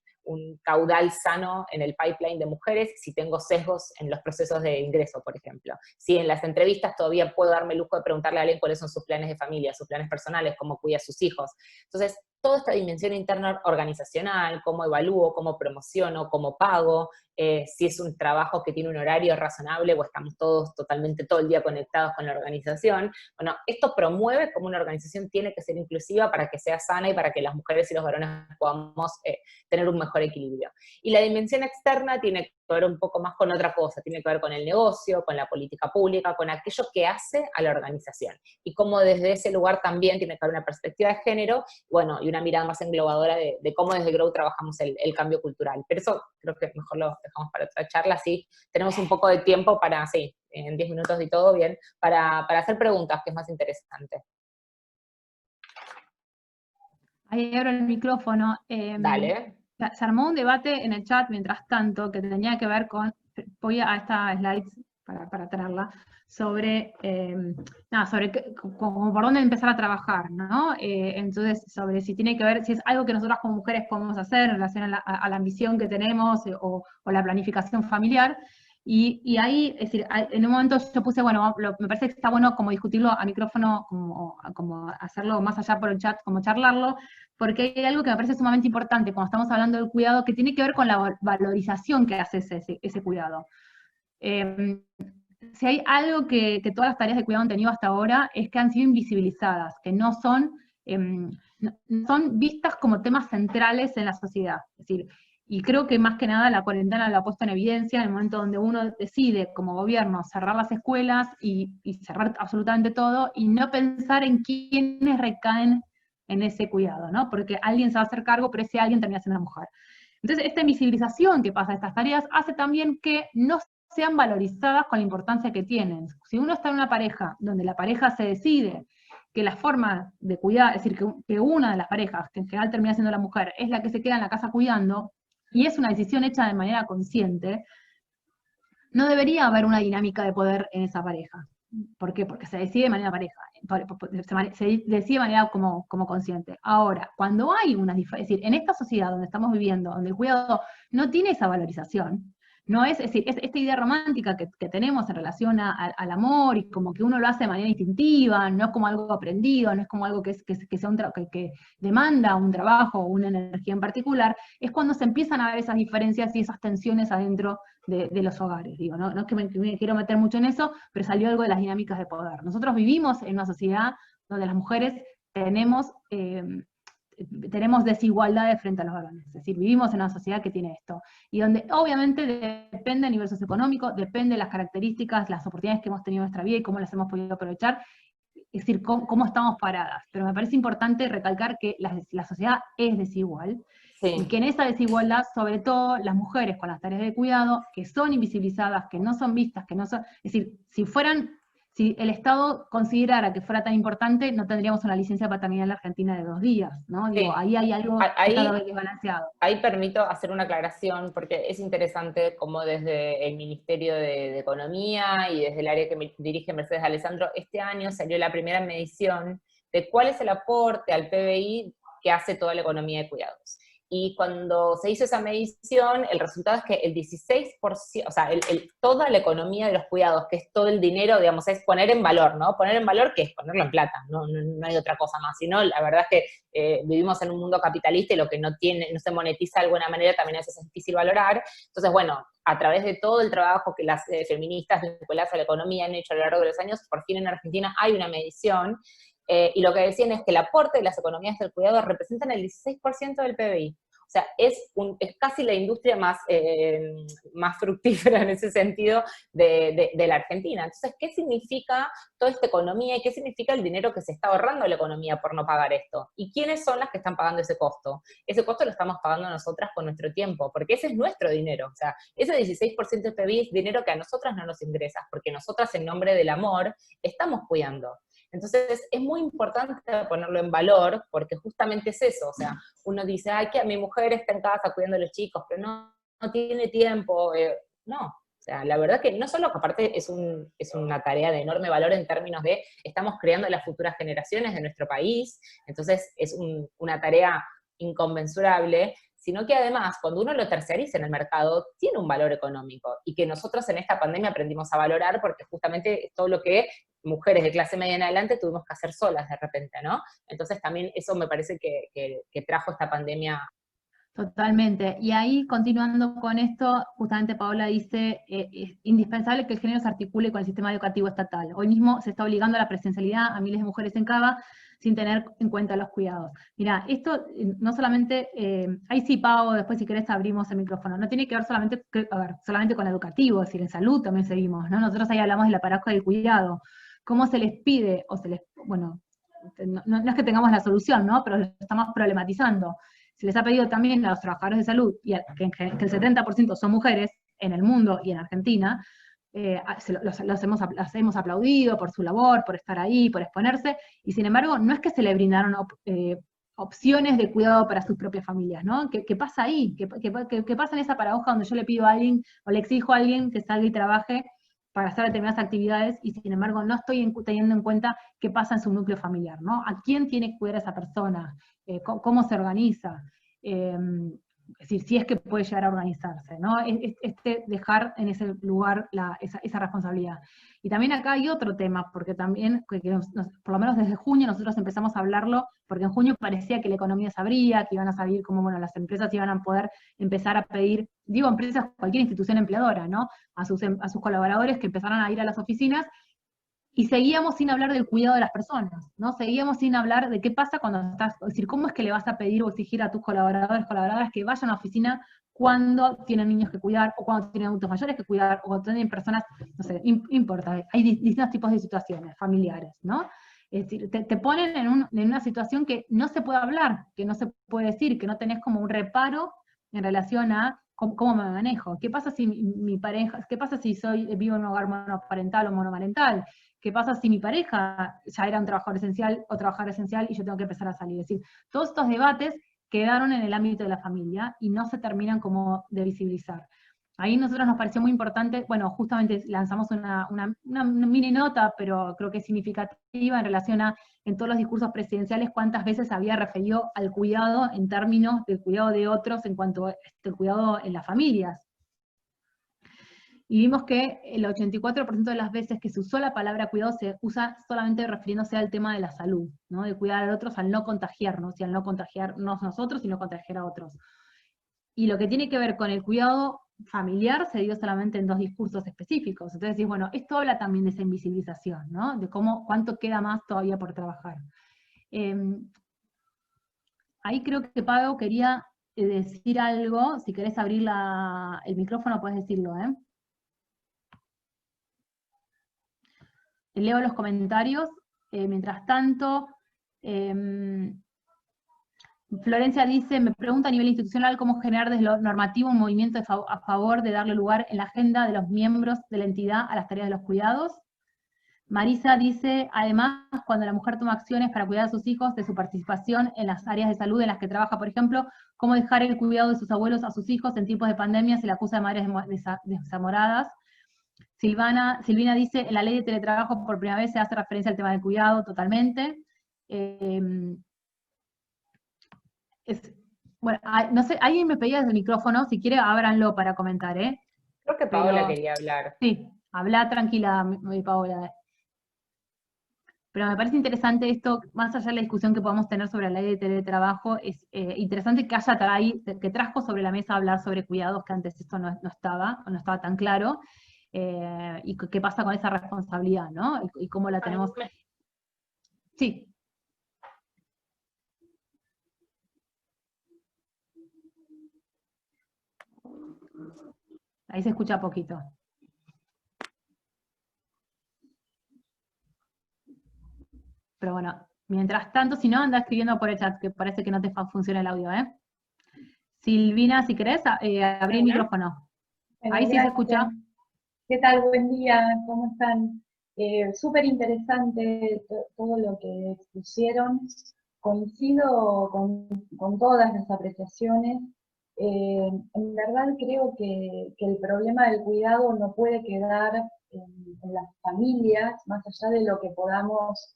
caudal sano en el pipeline de mujeres si tengo sesgos en los procesos de ingreso, por ejemplo. Si en las entrevistas todavía puedo darme el lujo de preguntarle a alguien cuáles son sus planes de familia, sus planes personales, cómo cuida a sus hijos. Entonces, toda esta dimensión interna organizacional, cómo evalúo, cómo promociono, cómo pago, si es un trabajo que tiene un horario razonable o estamos todos totalmente todo el día conectados con la organización. Bueno, esto promueve cómo una organización tiene que ser inclusiva para que sea sana y para que las mujeres y los varones podamos tener un mejor equilibrio. Y la dimensión externa tiene que ver un poco más con otra cosa, tiene que ver con el negocio, con la política pública, con aquello que hace a la organización. Y cómo desde ese lugar también tiene que haber una perspectiva de género, bueno, y una mirada más englobadora de cómo desde GROW trabajamos el cambio cultural. Pero eso creo que mejor lo dejamos para otra charla, sí. Tenemos un poco de tiempo para, sí, en 10 minutos y todo bien, para hacer preguntas, que es más interesante. Ahí abro el micrófono. Dale. Se armó un debate en el chat mientras tanto que tenía que ver con, voy a esta slide para tenerla, sobre, como por dónde empezar a trabajar, ¿no? Entonces, sobre si tiene que ver, si es algo que nosotras como mujeres podemos hacer en relación a la ambición que tenemos o la planificación familiar. Y ahí, es decir, en un momento yo puse, bueno, me parece que está bueno como discutirlo a micrófono, como hacerlo más allá por el chat, como charlarlo, porque hay algo que me parece sumamente importante cuando estamos hablando del cuidado, que tiene que ver con la valorización que hace ese cuidado. Si hay algo que todas las tareas de cuidado han tenido hasta ahora, es que han sido invisibilizadas, que no son vistas como temas centrales en la sociedad. Es decir, y creo que más que nada la cuarentena lo ha puesto en evidencia en el momento donde uno decide como gobierno cerrar las escuelas y cerrar absolutamente todo, y no pensar en quiénes recaen en ese cuidado, ¿no? Porque alguien se va a hacer cargo, pero ese alguien termina siendo una mujer. Entonces, esta invisibilización que pasa a estas tareas hace también que no sean valorizadas con la importancia que tienen. Si uno está en una pareja donde la pareja se decide que la forma de cuidar, es decir, que una de las parejas, que en general termina siendo la mujer, es la que se queda en la casa cuidando, y es una decisión hecha de manera consciente, no debería haber una dinámica de poder en esa pareja. ¿Por qué? Porque se decide de manera pareja, se decide de manera como consciente. Ahora, cuando hay una diferencia, es decir, en esta sociedad donde estamos viviendo, donde el cuidado no tiene esa valorización, no es decir, esta idea romántica que tenemos en relación al amor, y como que uno lo hace de manera instintiva, no es como algo aprendido, no es como algo que demanda un trabajo o una energía en particular, es cuando se empiezan a ver esas diferencias y esas tensiones adentro de los hogares. Digo, no es que me quiero meter mucho en eso, pero salió algo de las dinámicas de poder. Nosotros vivimos en una sociedad donde las mujeres tenemos desigualdades frente a los varones, es decir, vivimos en una sociedad que tiene esto, y donde obviamente depende a nivel socioeconómico, depende de las características, las oportunidades que hemos tenido en nuestra vida y cómo las hemos podido aprovechar, es decir, cómo estamos paradas. Pero me parece importante recalcar que la sociedad es desigual, Sí. Y que en esa desigualdad, sobre todo las mujeres con las tareas de cuidado, que son invisibilizadas, que no son vistas, que no son, es decir, si el Estado considerara que fuera tan importante, no tendríamos una licencia de paternidad en la Argentina de 2 días, ¿no? Sí. Digo, ahí hay algo que está desbalanceado. Ahí permito hacer una aclaración, porque es interesante cómo desde el Ministerio de Economía y desde el área que dirige Mercedes Alessandro, este año salió la primera medición de cuál es el aporte al PBI que hace toda la economía de cuidados. Y cuando se hizo esa medición, el resultado es que el 16%, o sea, toda la economía de los cuidados, que es todo el dinero, digamos, es poner en valor, ¿no? Poner en valor, que es ponerlo en plata, no hay otra cosa más, sino la verdad es que vivimos en un mundo capitalista y lo que no se monetiza de alguna manera también es difícil valorar. Entonces, bueno, a través de todo el trabajo que las feministas vinculadas a la economía han hecho a lo largo de los años, por fin en Argentina hay una medición. Y lo que decían es que el aporte de las economías del cuidado representan el 16% del PBI. O sea, es casi la industria más fructífera en ese sentido de la Argentina. Entonces, ¿qué significa toda esta economía y qué significa el dinero que se está ahorrando la economía por no pagar esto? ¿Y quiénes son las que están pagando ese costo? Ese costo lo estamos pagando nosotras con nuestro tiempo, porque ese es nuestro dinero. O sea, ese 16% del PBI es dinero que a nosotras no nos ingresa, porque nosotras en nombre del amor estamos cuidando. Entonces, es muy importante ponerlo en valor, porque justamente es eso, o sea, uno dice, ay, que mi mujer está en casa cuidando a los chicos, pero no tiene tiempo, no. O sea, la verdad que no solo que aparte es una tarea de enorme valor en términos de estamos creando las futuras generaciones de nuestro país, entonces es una tarea inconmensurable, sino que además, cuando uno lo terciariza en el mercado, tiene un valor económico, y que nosotros en esta pandemia aprendimos a valorar, porque justamente es todo lo que mujeres de clase media en adelante tuvimos que hacer solas de repente, ¿no? Entonces también eso me parece que trajo esta pandemia. Totalmente. Y ahí, continuando con esto, justamente Paola dice, es indispensable que el género se articule con el sistema educativo estatal. Hoy mismo se está obligando a la presencialidad a miles de mujeres en Cava sin tener en cuenta los cuidados. Mira, esto no solamente, ahí sí, Pao, después si querés abrimos el micrófono, no tiene que ver solamente con lo educativo, es decir, en salud también seguimos, ¿no? Nosotros ahí hablamos de la paradoja del cuidado, cómo se les pide, bueno, no es que tengamos la solución, ¿no? Pero lo estamos problematizando. Se les ha pedido también a los trabajadores de salud, y que el 70% son mujeres en el mundo y en Argentina, los hemos aplaudido por su labor, por estar ahí, por exponerse, y sin embargo no es que se le brindaron opciones de cuidado para sus propias familias, ¿no? ¿Qué pasa ahí? ¿Qué pasa en esa paradoja donde yo le pido a alguien, o le exijo a alguien que salga y trabaje para hacer determinadas actividades, y sin embargo no estoy teniendo en cuenta qué pasa en su núcleo familiar, ¿no? ¿A quién tiene que cuidar a esa persona? ¿Cómo se organiza? Es decir, si es que puede llegar a organizarse, ¿no? Dejar en ese lugar esa responsabilidad. Y también acá hay otro tema, porque también, por lo menos desde junio nosotros empezamos a hablarlo, porque en junio parecía que la economía se abría, que iban a salir como, bueno, las empresas iban a poder empezar a pedir, digo empresas, cualquier institución empleadora, ¿no? A sus colaboradores que empezaran a ir a las oficinas, y seguíamos sin hablar del cuidado de las personas, ¿no? Seguíamos sin hablar de qué pasa cuando estás, es decir, cómo es que le vas a pedir o exigir a tus colaboradoras que vayan a la oficina cuando tienen niños que cuidar, o cuando tienen adultos mayores que cuidar, o cuando tienen personas, no sé, importa, hay distintos tipos de situaciones familiares, ¿no? Es decir, te ponen en una situación que no se puede hablar, que no se puede decir, que no tenés como un reparo en relación a cómo me manejo. ¿Qué pasa si mi pareja, qué pasa si vivo en un hogar monoparental o monomarental? ¿qué pasa si mi pareja ya era un trabajador esencial o trabajadora esencial y yo tengo que empezar a salir? Es decir, todos estos debates quedaron en el ámbito de la familia y no se terminan como de visibilizar. Ahí a nosotros nos pareció muy importante, bueno, justamente lanzamos una mini nota, pero creo que es significativa en relación a, en todos los discursos presidenciales, cuántas veces había referido al cuidado en términos del cuidado de otros en cuanto al cuidado en las familias. Y vimos que el 84% de las veces que se usó la palabra cuidado se usa solamente refiriéndose al tema de la salud, ¿no? De cuidar a otros al no contagiarnos, y al no contagiarnos nosotros y no contagiar a otros. Y lo que tiene que ver con el cuidado familiar se dio solamente en 2 discursos específicos. Entonces decís, bueno, esto habla también de esa invisibilización, ¿no? De cuánto queda más todavía por trabajar. Ahí creo que Pablo quería decir algo. Si querés abrir el micrófono, puedes decirlo, ¿eh? Leo los comentarios. Mientras tanto, Florencia dice, me pregunta a nivel institucional cómo generar desde lo normativo un movimiento a favor de darle lugar en la agenda de los miembros de la entidad a las tareas de los cuidados. Marisa dice, además, cuando la mujer toma acciones para cuidar a sus hijos, de su participación en las áreas de salud en las que trabaja, por ejemplo, cómo dejar el cuidado de sus abuelos a sus hijos en tiempos de pandemia, se le acusa de madres desamoradas. Silvina dice, en la ley de teletrabajo por primera vez se hace referencia al tema del cuidado, totalmente. Bueno, no sé, alguien me pedía desde el micrófono, si quiere ábranlo para comentar, ¿eh? Creo que Paola quería hablar. Sí, habla tranquila, Paola. Pero me parece interesante esto, más allá de la discusión que podamos tener sobre la ley de teletrabajo, es interesante que que trajo sobre la mesa hablar sobre cuidados, que antes esto no estaba tan claro, y qué pasa con esa responsabilidad, ¿no? Y cómo la tenemos. Sí. Ahí se escucha poquito. Pero bueno, mientras tanto, si no, anda escribiendo por el chat, que parece que no te funciona el audio, ¿eh? Silvina, si querés, abrí el micrófono. Bueno, Ahí sí se escucha. ¿Qué tal? Buen día, ¿cómo están? Súper interesante todo lo que expusieron. Coincido con todas las apreciaciones. En verdad creo que el problema del cuidado no puede quedar en las familias, más allá de lo que podamos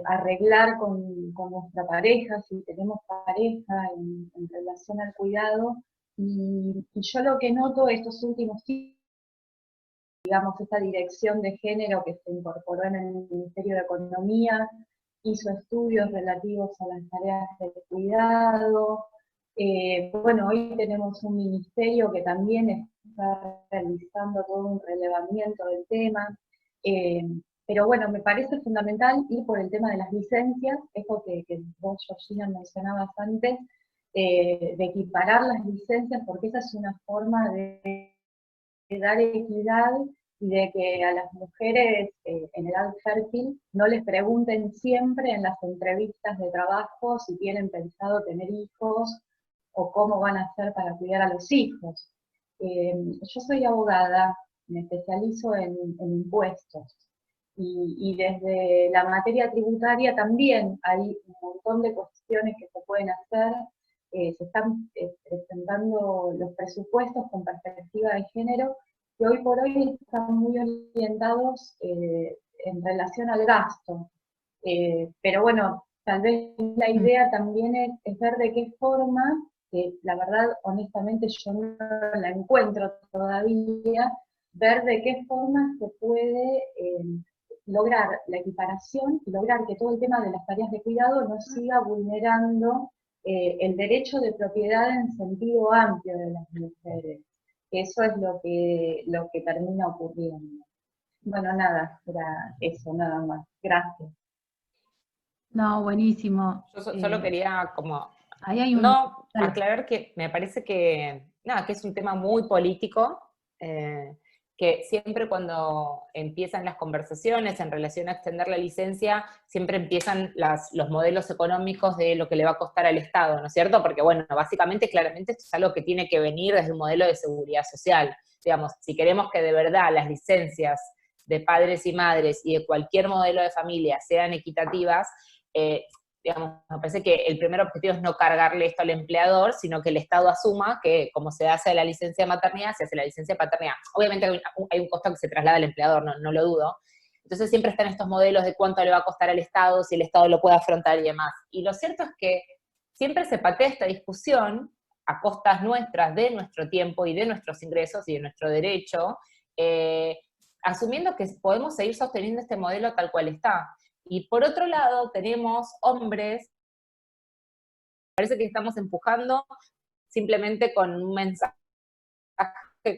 arreglar con nuestra pareja, si tenemos pareja en relación al cuidado. Y yo lo que noto estos últimos tiempos, digamos, esta dirección de género que se incorporó en el Ministerio de Economía, hizo estudios relativos a las tareas de cuidado. Bueno, hoy tenemos un ministerio que también está realizando todo un relevamiento del tema. Pero bueno, me parece fundamental ir por el tema de las licencias, esto que vos, Georgina, mencionabas antes, de equiparar las licencias, porque esa es una forma de dar equidad y de que a las mujeres en edad fértil no les pregunten siempre en las entrevistas de trabajo si tienen pensado tener hijos o cómo van a hacer para cuidar a los hijos. Yo soy abogada, me especializo en impuestos. Y desde la materia tributaria también hay un montón de cuestiones que se pueden hacer. Se están presentando los presupuestos con perspectiva de género, que hoy por hoy están muy orientados en relación al gasto. Pero bueno, tal vez la idea también es ver de qué forma, que la verdad, honestamente, yo no la encuentro todavía, ver de qué forma se puede lograr la equiparación y lograr que todo el tema de las tareas de cuidado no siga vulnerando el derecho de propiedad en sentido amplio de las mujeres. Eso es lo que termina ocurriendo. Bueno, nada, era eso, nada más. Gracias. No, buenísimo. Yo solo quería como ahí hay aclarar que me parece que es un tema muy político, que siempre cuando empiezan las conversaciones en relación a extender la licencia, siempre empiezan los modelos económicos de lo que le va a costar al Estado, ¿no es cierto? Porque bueno, básicamente, claramente esto es algo que tiene que venir desde un modelo de seguridad social. Digamos, si queremos que de verdad las licencias de padres y madres y de cualquier modelo de familia sean equitativas, digamos, me parece que el primer objetivo es no cargarle esto al empleador, sino que el Estado asuma que como se hace la licencia de maternidad, se hace la licencia de paternidad. Obviamente hay un costo que se traslada al empleador, no lo dudo. Entonces siempre están estos modelos de cuánto le va a costar al Estado, si el Estado lo puede afrontar y demás. Y lo cierto es que siempre se patea esta discusión a costas nuestras, de nuestro tiempo y de nuestros ingresos y de nuestro derecho, asumiendo que podemos seguir sosteniendo este modelo tal cual está. Y por otro lado, tenemos hombres, parece que estamos empujando simplemente con un mensaje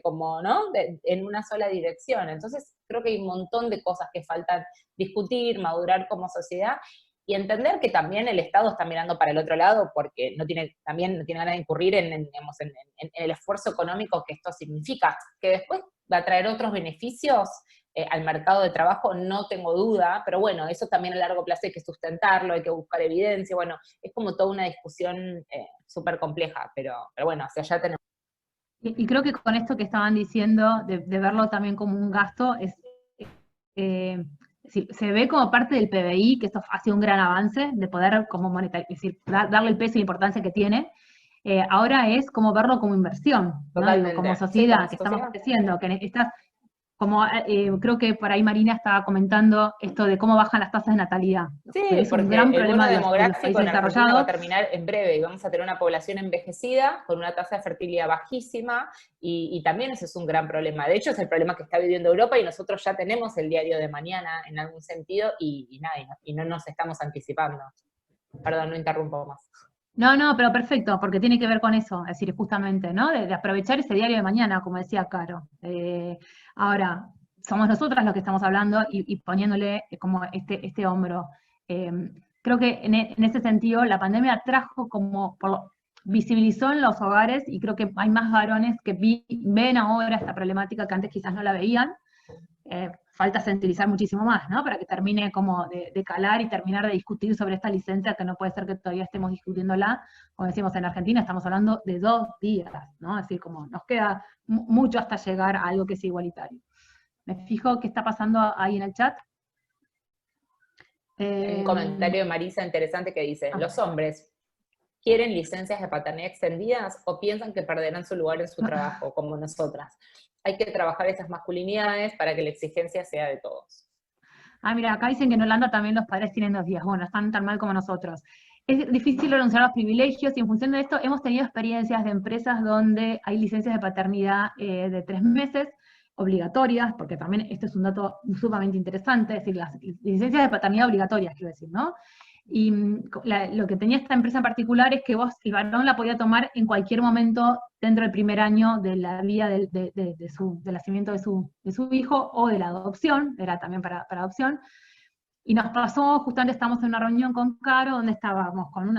como, ¿no?, en una sola dirección. Entonces, creo que hay un montón de cosas que faltan discutir, madurar como sociedad, y entender que también el Estado está mirando para el otro lado, porque también no tiene ganas de incurrir en el esfuerzo económico que esto significa, que después va a traer otros beneficios al mercado de trabajo, no tengo duda, pero bueno, eso también a largo plazo hay que sustentarlo, hay que buscar evidencia, bueno, es como toda una discusión súper compleja, pero bueno, hacia allá tenemos. Y creo que con esto que estaban diciendo, de verlo también como un gasto, se ve como parte del PBI, que esto ha sido un gran avance, de poder como monetarizar, es decir, darle el peso y la importancia que tiene. Ahora es como verlo como inversión, ¿no? Digo, como sociedad, sí, que estamos creciendo, que estás, como creo que por ahí Marina estaba comentando esto de cómo bajan las tasas de natalidad. Sí, es porque un gran problema el de los países desarrollados. va a terminar en breve y vamos a tener una población envejecida con una tasa de fertilidad bajísima y también ese es un gran problema. De hecho, es el problema que está viviendo Europa y nosotros ya tenemos el diario de mañana en algún sentido y no nos estamos anticipando. Perdón, no interrumpo más. No, pero perfecto, porque tiene que ver con eso, es decir, justamente, ¿no? De aprovechar ese diario de mañana, como decía Caro. Ahora, somos nosotras los que estamos hablando y poniéndole como este hombro. Creo que en ese sentido la pandemia trajo como, visibilizó en los hogares, y creo que hay más varones que ven ahora esta problemática que antes quizás no la veían. Falta sensibilizar muchísimo más, ¿no? Para que termine como de calar y terminar de discutir sobre esta licencia, que no puede ser que todavía estemos discutiéndola, como decimos en Argentina, estamos hablando de 2 días, ¿no? Es decir, como nos queda mucho hasta llegar a algo que sea igualitario. Me fijo qué está pasando ahí en el chat. Un comentario de Marisa interesante que dice, ¿los hombres quieren licencias de paternidad extendidas o piensan que perderán su lugar en su trabajo, como nosotras? Hay que trabajar esas masculinidades para que la exigencia sea de todos. Mira, acá dicen que en Holanda también los padres tienen 2 días. Bueno, están tan mal como nosotros. Es difícil renunciar a los privilegios, y en función de esto hemos tenido experiencias de empresas donde hay licencias de paternidad de 3 meses, obligatorias, porque también esto es un dato sumamente interesante, es decir, las licencias de paternidad obligatorias, quiero decir, ¿no? Y lo que tenía esta empresa en particular es que el varón la podía tomar en cualquier momento dentro del primer año de la vida del nacimiento de su hijo, o de la adopción, era también para adopción. Y nos pasó, justamente estamos en una reunión con Caro, donde estábamos con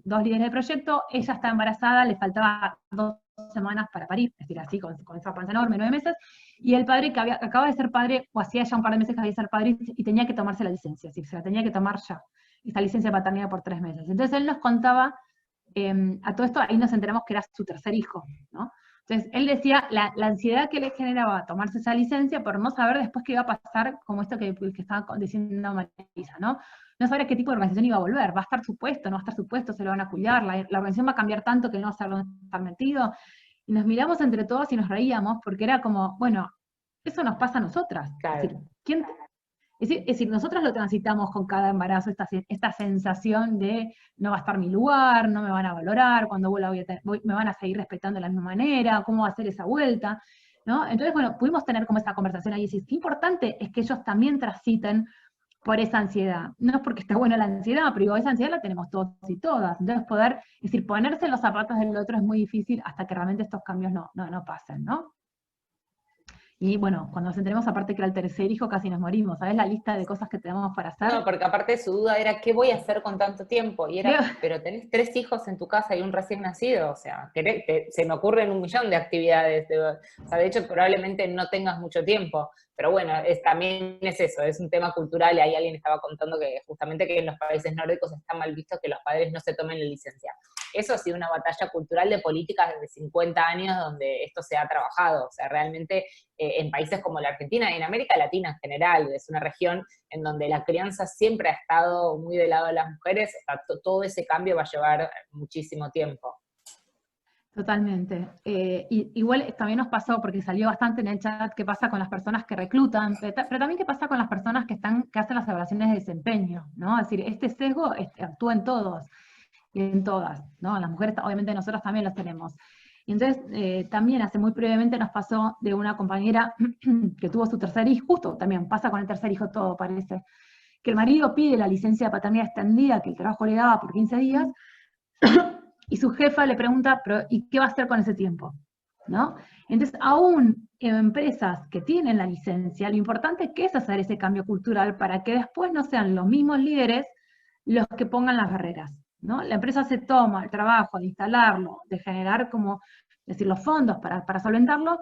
2 líderes de proyecto, ella está embarazada, le faltaba 2 semanas para parir, es decir, así, con esa panza enorme, 9 meses, y el padre que acaba de ser padre, o hacía ya un par de meses que había de ser padre, y tenía que tomarse la licencia, es decir, se la tenía que tomar ya, esta licencia de paternidad por 3 meses. Entonces él nos contaba, a todo esto, ahí nos enteramos que era su tercer hijo, ¿no? Entonces él decía la ansiedad que le generaba tomarse esa licencia por no saber después qué iba a pasar, como esto que estaba diciendo Marisa, ¿no? No saber qué tipo de organización iba a volver, va a estar su puesto, no va a estar su puesto, se lo van a cuidar, la organización va a cambiar tanto que no va a saber dónde estar metido. Y nos miramos entre todos y nos reíamos, porque era como, bueno, eso nos pasa a nosotras. Claro. Es decir, nosotros lo transitamos con cada embarazo, esta sensación de no va a estar mi lugar, no me van a valorar, cuando vuelva me van a seguir respetando de la misma manera, cómo va a ser esa vuelta, ¿no? Entonces, bueno, pudimos tener como esa conversación ahí, y decir, qué importante es que ellos también transiten por esa ansiedad. No es porque está buena la ansiedad, pero digo, esa ansiedad la tenemos todos y todas. Entonces es decir, ponerse en los zapatos del otro es muy difícil hasta que realmente estos cambios no pasen, ¿no? Y bueno, cuando nos enteremos aparte que era el tercer hijo, casi nos morimos. ¿Sabes la lista de cosas que tenemos para hacer? No, porque aparte su duda era, ¿qué voy a hacer con tanto tiempo? Y era, pero tenés 3 hijos en tu casa y un recién nacido, o sea, se me ocurren 1.000.000 de actividades. O sea, de hecho, probablemente no tengas mucho tiempo. Pero bueno, también es eso, es un tema cultural, y ahí alguien estaba contando que justamente que en los países nórdicos está mal visto que los padres no se tomen la licencia. eso ha sido una batalla cultural de políticas desde 50 años donde esto se ha trabajado. O sea, realmente en países como la Argentina y en América Latina en general, es una región en donde la crianza siempre ha estado muy del lado de las mujeres, todo ese cambio va a llevar muchísimo tiempo. Totalmente. Igual también nos pasó, porque salió bastante en el chat, qué pasa con las personas que reclutan, pero también qué pasa con las personas que hacen las evaluaciones de desempeño, ¿no? Es decir, este sesgo actúa en todos y en todas, ¿no? Las mujeres, obviamente nosotros también los tenemos. Y entonces, también hace muy brevemente nos pasó de una compañera que tuvo su tercer hijo, justo también pasa con el tercer hijo todo, parece, que el marido pide la licencia de paternidad extendida, que el trabajo le daba por 15 días, y su jefa le pregunta, ¿pero y qué va a hacer con ese tiempo? ¿No? Entonces, aún en empresas que tienen la licencia, lo importante es hacer ese cambio cultural para que después no sean los mismos líderes los que pongan las barreras, ¿no? La empresa se toma el trabajo de instalarlo, de generar como, decir, los fondos para solventarlo,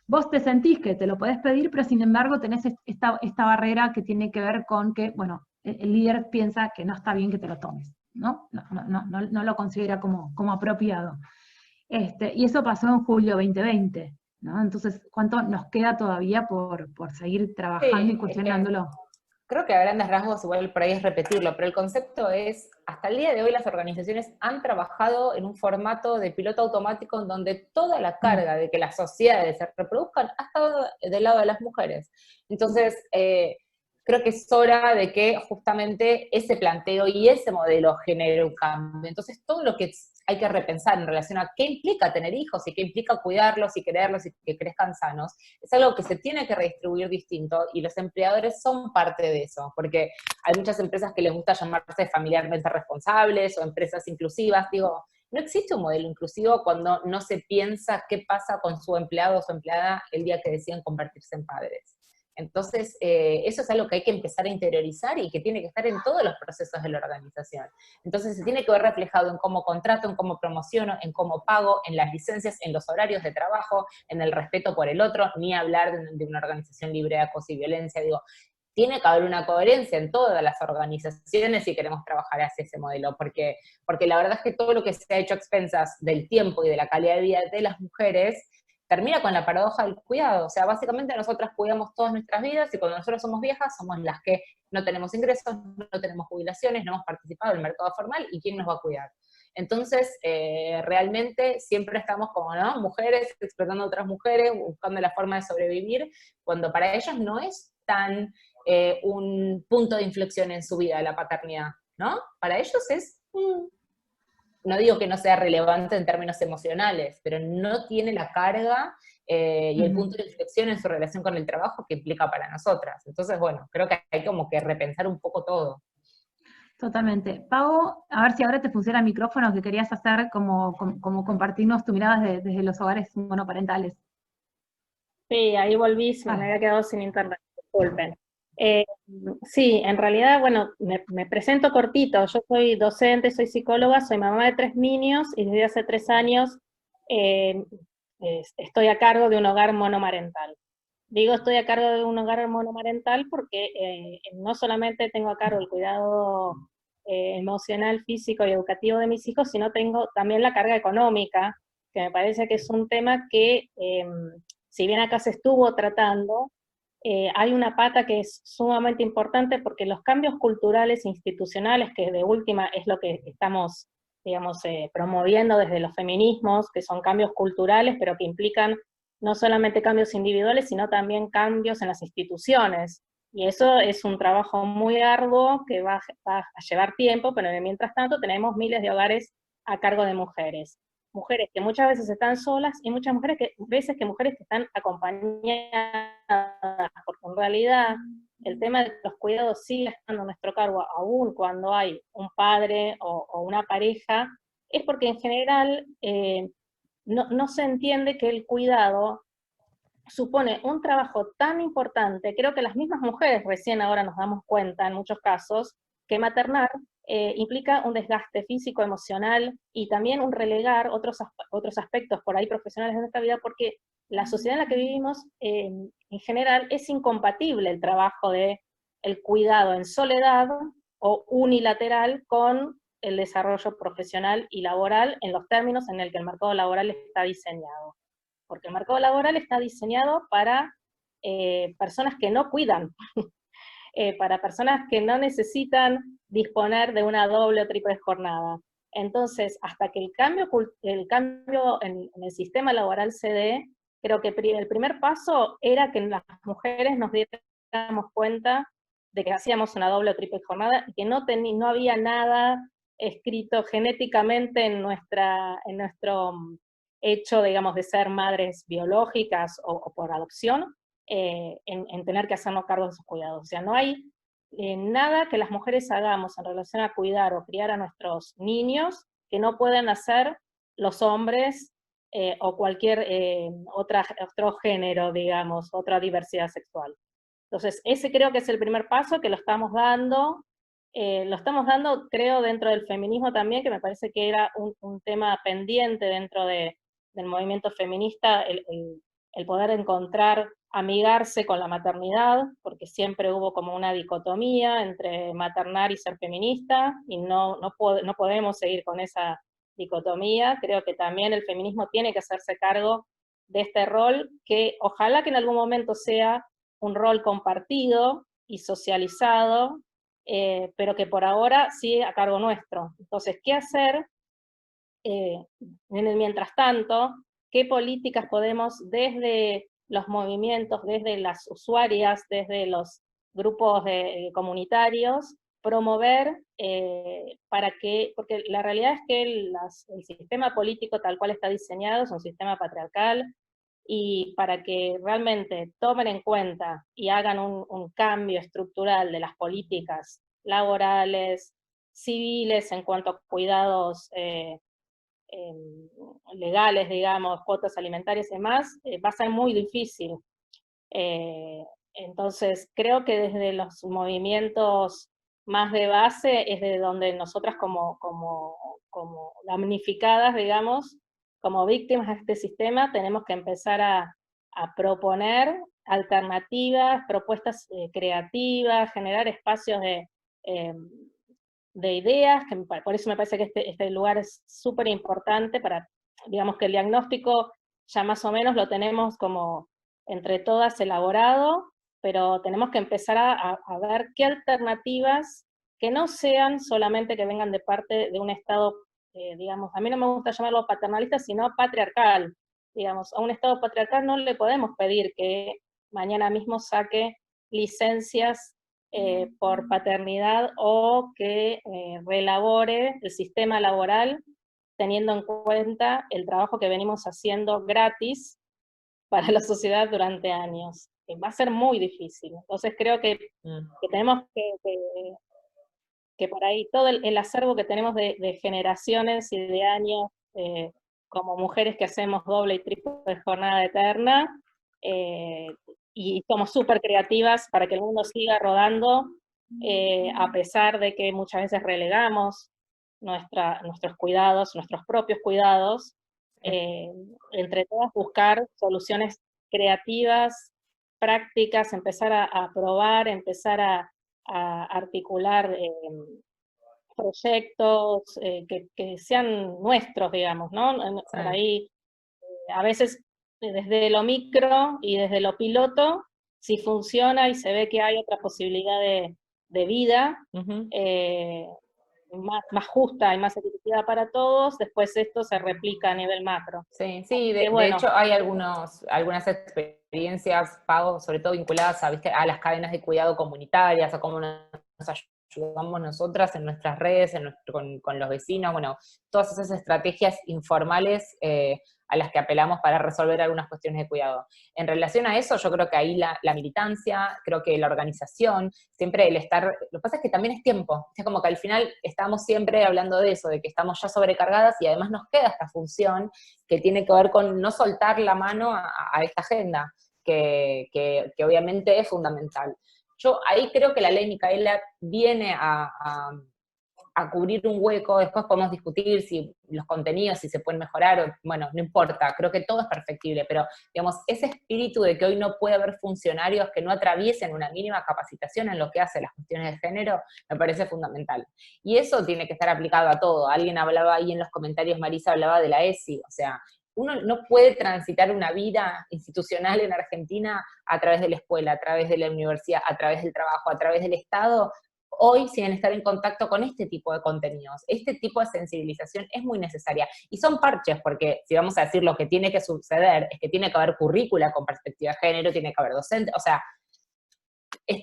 vos te sentís que te lo podés pedir, pero sin embargo tenés esta barrera que tiene que ver con que, bueno, el líder piensa que no está bien que te lo tomes, ¿no? No lo considera como apropiado. Y eso pasó en julio 2020, ¿no? Entonces, ¿cuánto nos queda todavía por seguir trabajando y cuestionándolo? Creo que a grandes rasgos igual por ahí es repetirlo, pero el concepto es, hasta el día de hoy las organizaciones han trabajado en un formato de piloto automático en donde toda la carga de que las sociedades se reproduzcan ha estado del lado de las mujeres. Entonces, creo que es hora de que justamente ese planteo y ese modelo genere un cambio. Entonces, todo lo que hay que repensar en relación a qué implica tener hijos y qué implica cuidarlos y quererlos y que crezcan sanos, es algo que se tiene que redistribuir distinto y los empleadores son parte de eso, porque hay muchas empresas que les gusta llamarse familiarmente responsables o empresas inclusivas. Digo, no existe un modelo inclusivo cuando no se piensa qué pasa con su empleado o su empleada el día que deciden convertirse en padres. Entonces, eso es algo que hay que empezar a interiorizar y que tiene que estar en todos los procesos de la organización. Entonces, se tiene que ver reflejado en cómo contrato, en cómo promociono, en cómo pago, en las licencias, en los horarios de trabajo, en el respeto por el otro, ni hablar de una organización libre de acoso y violencia. Digo, tiene que haber una coherencia en todas las organizaciones si queremos trabajar hacia ese modelo, porque la verdad es que todo lo que se ha hecho a expensas del tiempo y de la calidad de vida de las mujeres termina con la paradoja del cuidado. O sea, básicamente nosotras cuidamos todas nuestras vidas y cuando nosotros somos viejas somos las que no tenemos ingresos, no tenemos jubilaciones, no hemos participado en el mercado formal, ¿y quién nos va a cuidar? Entonces, realmente siempre estamos como, ¿no? Mujeres explotando a otras mujeres, buscando la forma de sobrevivir, cuando para ellas no es tan un punto de inflexión en su vida la paternidad, ¿no? Para ellos es no digo que no sea relevante en términos emocionales, pero no tiene la carga y el punto de inflexión en su relación con el trabajo que implica para nosotras. Entonces, bueno, creo que hay como que repensar un poco todo. Totalmente. Pau, a ver si ahora te funciona el micrófono, que querías hacer como compartirnos tu mirada desde los hogares monoparentales. Sí, ahí volví, me había quedado sin internet, disculpen. Sí, en realidad, bueno, me presento cortito. Yo soy docente, soy psicóloga, soy mamá de 3 niños y desde hace 3 años estoy a cargo de un hogar monomarental. Digo estoy a cargo de un hogar monomarental porque no solamente tengo a cargo el cuidado emocional, físico y educativo de mis hijos, sino tengo también la carga económica, que me parece que es un tema que, si bien acá se estuvo tratando, hay una pata que es sumamente importante porque los cambios culturales e institucionales, que de última es lo que estamos, digamos, promoviendo desde los feminismos, que son cambios culturales, pero que implican no solamente cambios individuales, sino también cambios en las instituciones. Y eso es un trabajo muy arduo que va a llevar tiempo, pero mientras tanto tenemos miles de hogares a cargo de mujeres. Mujeres que muchas veces están solas y muchas veces que mujeres que están acompañadas, porque en realidad el tema de los cuidados sigue estando a nuestro cargo, aún cuando hay un padre o una pareja, es porque en general no se entiende que el cuidado supone un trabajo tan importante. Creo que las mismas mujeres recién ahora nos damos cuenta, en muchos casos, que maternar implica un desgaste físico, emocional, y también un relegar otros aspectos por ahí profesionales de nuestra vida, porque la sociedad en la que vivimos, en general, es incompatible el trabajo de el cuidado en soledad o unilateral con el desarrollo profesional y laboral en los términos en el que el mercado laboral está diseñado. Porque el mercado laboral está diseñado para personas que no cuidan, para personas que no necesitan disponer de una doble o triple jornada. Entonces, hasta que el cambio en el sistema laboral se dé, creo que el primer paso era que las mujeres nos diéramos cuenta de que hacíamos una doble o triple jornada y que no había nada escrito genéticamente en nuestro hecho, digamos, de ser madres biológicas o por adopción, en tener que hacernos cargo de sus cuidados. O sea, no hay nada que las mujeres hagamos en relación a cuidar o criar a nuestros niños que no puedan hacer los hombres o cualquier otro género, digamos, otra diversidad sexual. Entonces, ese creo que es el primer paso, que lo estamos dando creo, dentro del feminismo también, que me parece que era un tema pendiente dentro del movimiento feminista, el poder encontrar, amigarse con la maternidad, porque siempre hubo como una dicotomía entre maternar y ser feminista, y no podemos seguir con esa dicotomía. Creo que también el feminismo tiene que hacerse cargo de este rol, que ojalá que en algún momento sea un rol compartido y socializado, pero que por ahora sigue a cargo nuestro. Entonces, ¿qué hacer en el mientras tanto? ¿Qué políticas podemos desde los movimientos, desde las usuarias, desde los grupos comunitarios, promover porque la realidad es que el sistema político tal cual está diseñado es un sistema patriarcal, y para que realmente tomen en cuenta y hagan un cambio estructural de las políticas laborales, civiles, en cuanto a cuidados legales, digamos, cuotas alimentarias y demás, va a ser muy difícil. Entonces, creo que desde los movimientos más de base es de donde nosotras como damnificadas, digamos, como víctimas de este sistema, tenemos que empezar a proponer alternativas, propuestas creativas, generar espacios de ideas, por eso me parece que este lugar es súper importante para, digamos, que el diagnóstico ya más o menos lo tenemos como entre todas elaborado, pero tenemos que empezar a ver qué alternativas que no sean solamente que vengan de parte de un Estado, digamos, a mí no me gusta llamarlo paternalista, sino patriarcal. Digamos, a un Estado patriarcal no le podemos pedir que mañana mismo saque licencias por paternidad o que reelabore el sistema laboral teniendo en cuenta el trabajo que venimos haciendo gratis para la sociedad durante años. Va a ser muy difícil. Entonces creo que tenemos que por ahí todo el acervo que tenemos de generaciones y de años como mujeres que hacemos doble y triple jornada eterna, y somos súper creativas para que el mundo siga rodando, a pesar de que muchas veces relegamos nuestros cuidados, nuestros propios cuidados, entre todas buscar soluciones creativas, prácticas, empezar a probar, empezar a articular proyectos que sean nuestros, digamos, ¿no? Por ahí, a veces desde lo micro y desde lo piloto, si funciona y se ve que hay otra posibilidad de vida, más justa y más equitativa para todos, después esto se replica a nivel macro. Sí, de hecho hay algunas experiencias, Pau, sobre todo vinculadas a las cadenas de cuidado comunitarias, a cómo nos ayudamos nosotras en nuestras redes, con los vecinos, bueno, todas esas estrategias informales a las que apelamos para resolver algunas cuestiones de cuidado. En relación a eso, yo creo que ahí la militancia, creo que la organización, siempre el estar, lo que pasa es que también es tiempo, es como que al final estamos siempre hablando de eso, de que estamos ya sobrecargadas y además nos queda esta función que tiene que ver con no soltar la mano a esta agenda, que obviamente es fundamental. Yo ahí creo que la ley Micaela viene a a cubrir un hueco, después podemos discutir si los contenidos, si se pueden mejorar, o, bueno, no importa, creo que todo es perfectible, pero, digamos, ese espíritu de que hoy no puede haber funcionarios que no atraviesen una mínima capacitación en lo que hace las cuestiones de género, me parece fundamental. Y eso tiene que estar aplicado a todo. Alguien hablaba ahí en los comentarios, Marisa hablaba de la ESI, o sea, uno no puede transitar una vida institucional en Argentina a través de la escuela, a través de la universidad, a través del trabajo, a través del Estado, hoy sin estar en contacto con este tipo de contenidos. Este tipo de sensibilización es muy necesaria. Y son parches, porque si vamos a decir lo que tiene que suceder, es que tiene que haber currícula con perspectiva de género, tiene que haber docentes, o sea,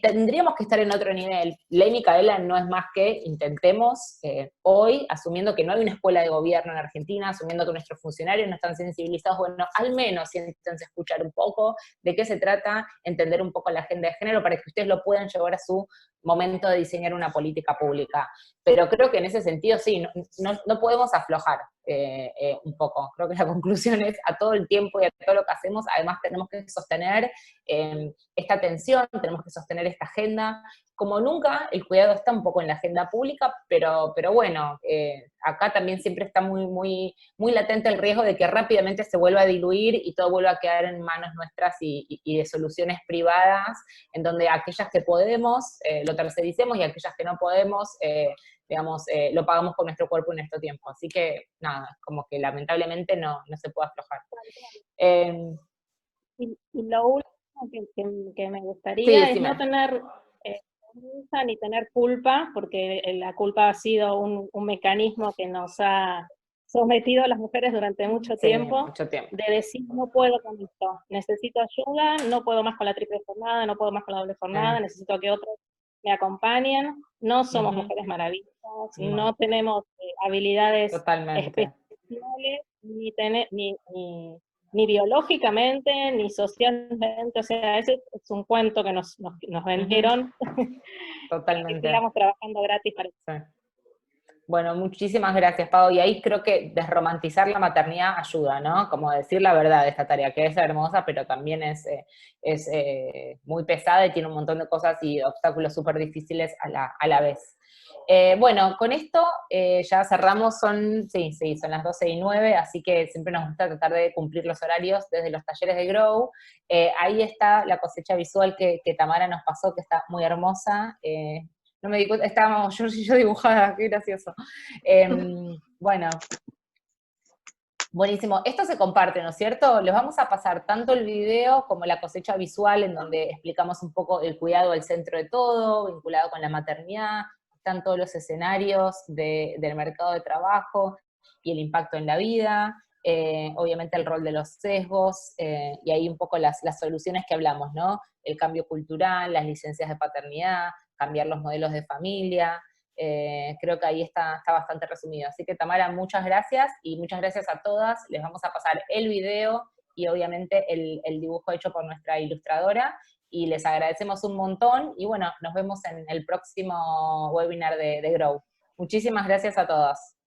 tendríamos que estar en otro nivel. Ley Micaela no es más que intentemos hoy, asumiendo que no hay una escuela de gobierno en Argentina, asumiendo que nuestros funcionarios no están sensibilizados, bueno, al menos siéntense escuchar un poco de qué se trata, entender un poco la agenda de género para que ustedes lo puedan llevar a su momento de diseñar una política pública. Pero creo que en ese sentido sí, no podemos aflojar un poco. Creo que la conclusión es a todo el tiempo y a todo lo que hacemos, además tenemos que sostener esta atención, tenemos que sostener esta agenda. Como nunca, el cuidado está un poco en la agenda pública, pero bueno, acá también siempre está muy latente el riesgo de que rápidamente se vuelva a diluir y todo vuelva a quedar en manos nuestras y de soluciones privadas, en donde aquellas que podemos lo tercericemos y aquellas que no podemos, digamos, lo pagamos con nuestro cuerpo en nuestro tiempo. Así que, nada, como que lamentablemente no se puede aflojar. Y lo último que me gustaría es no tener vergüenza ni tener culpa, porque la culpa ha sido un mecanismo que nos ha sometido a las mujeres durante mucho tiempo, de decir no puedo con esto, necesito ayuda, no puedo más con la triple jornada, no puedo más con la doble jornada, necesito que otros me acompañen, no somos mujeres maravillosas, no tenemos habilidades especiales, ni biológicamente, ni socialmente, o sea, ese es un cuento que nos vendieron. Totalmente. Que sigamos trabajando gratis para eso. Bueno, muchísimas gracias, Pau. Y ahí creo que desromantizar la maternidad ayuda, ¿no? Como decir la verdad de esta tarea, que es hermosa, pero también es muy pesada y tiene un montón de cosas y obstáculos súper difíciles a la vez. Bueno, con esto ya cerramos, son las 12:09, así que siempre nos gusta tratar de cumplir los horarios desde los talleres de Grow. Ahí está la cosecha visual que Tamara nos pasó, que está muy hermosa. No me di cuenta, estábamos George y yo dibujada, qué gracioso. Bueno, buenísimo. Esto se comparte, ¿no es cierto? Les vamos a pasar tanto el video como la cosecha visual, en donde explicamos un poco el cuidado al centro de todo, vinculado con la maternidad, están todos los escenarios del mercado de trabajo y el impacto en la vida, obviamente el rol de los sesgos, y ahí un poco las soluciones que hablamos, ¿no? El cambio cultural, las licencias de paternidad, cambiar los modelos de familia, creo que ahí está bastante resumido. Así que Tamara, muchas gracias, y muchas gracias a todas. Les vamos a pasar el video y obviamente el dibujo hecho por nuestra ilustradora, y les agradecemos un montón, y bueno, nos vemos en el próximo webinar de Grow. Muchísimas gracias a todas.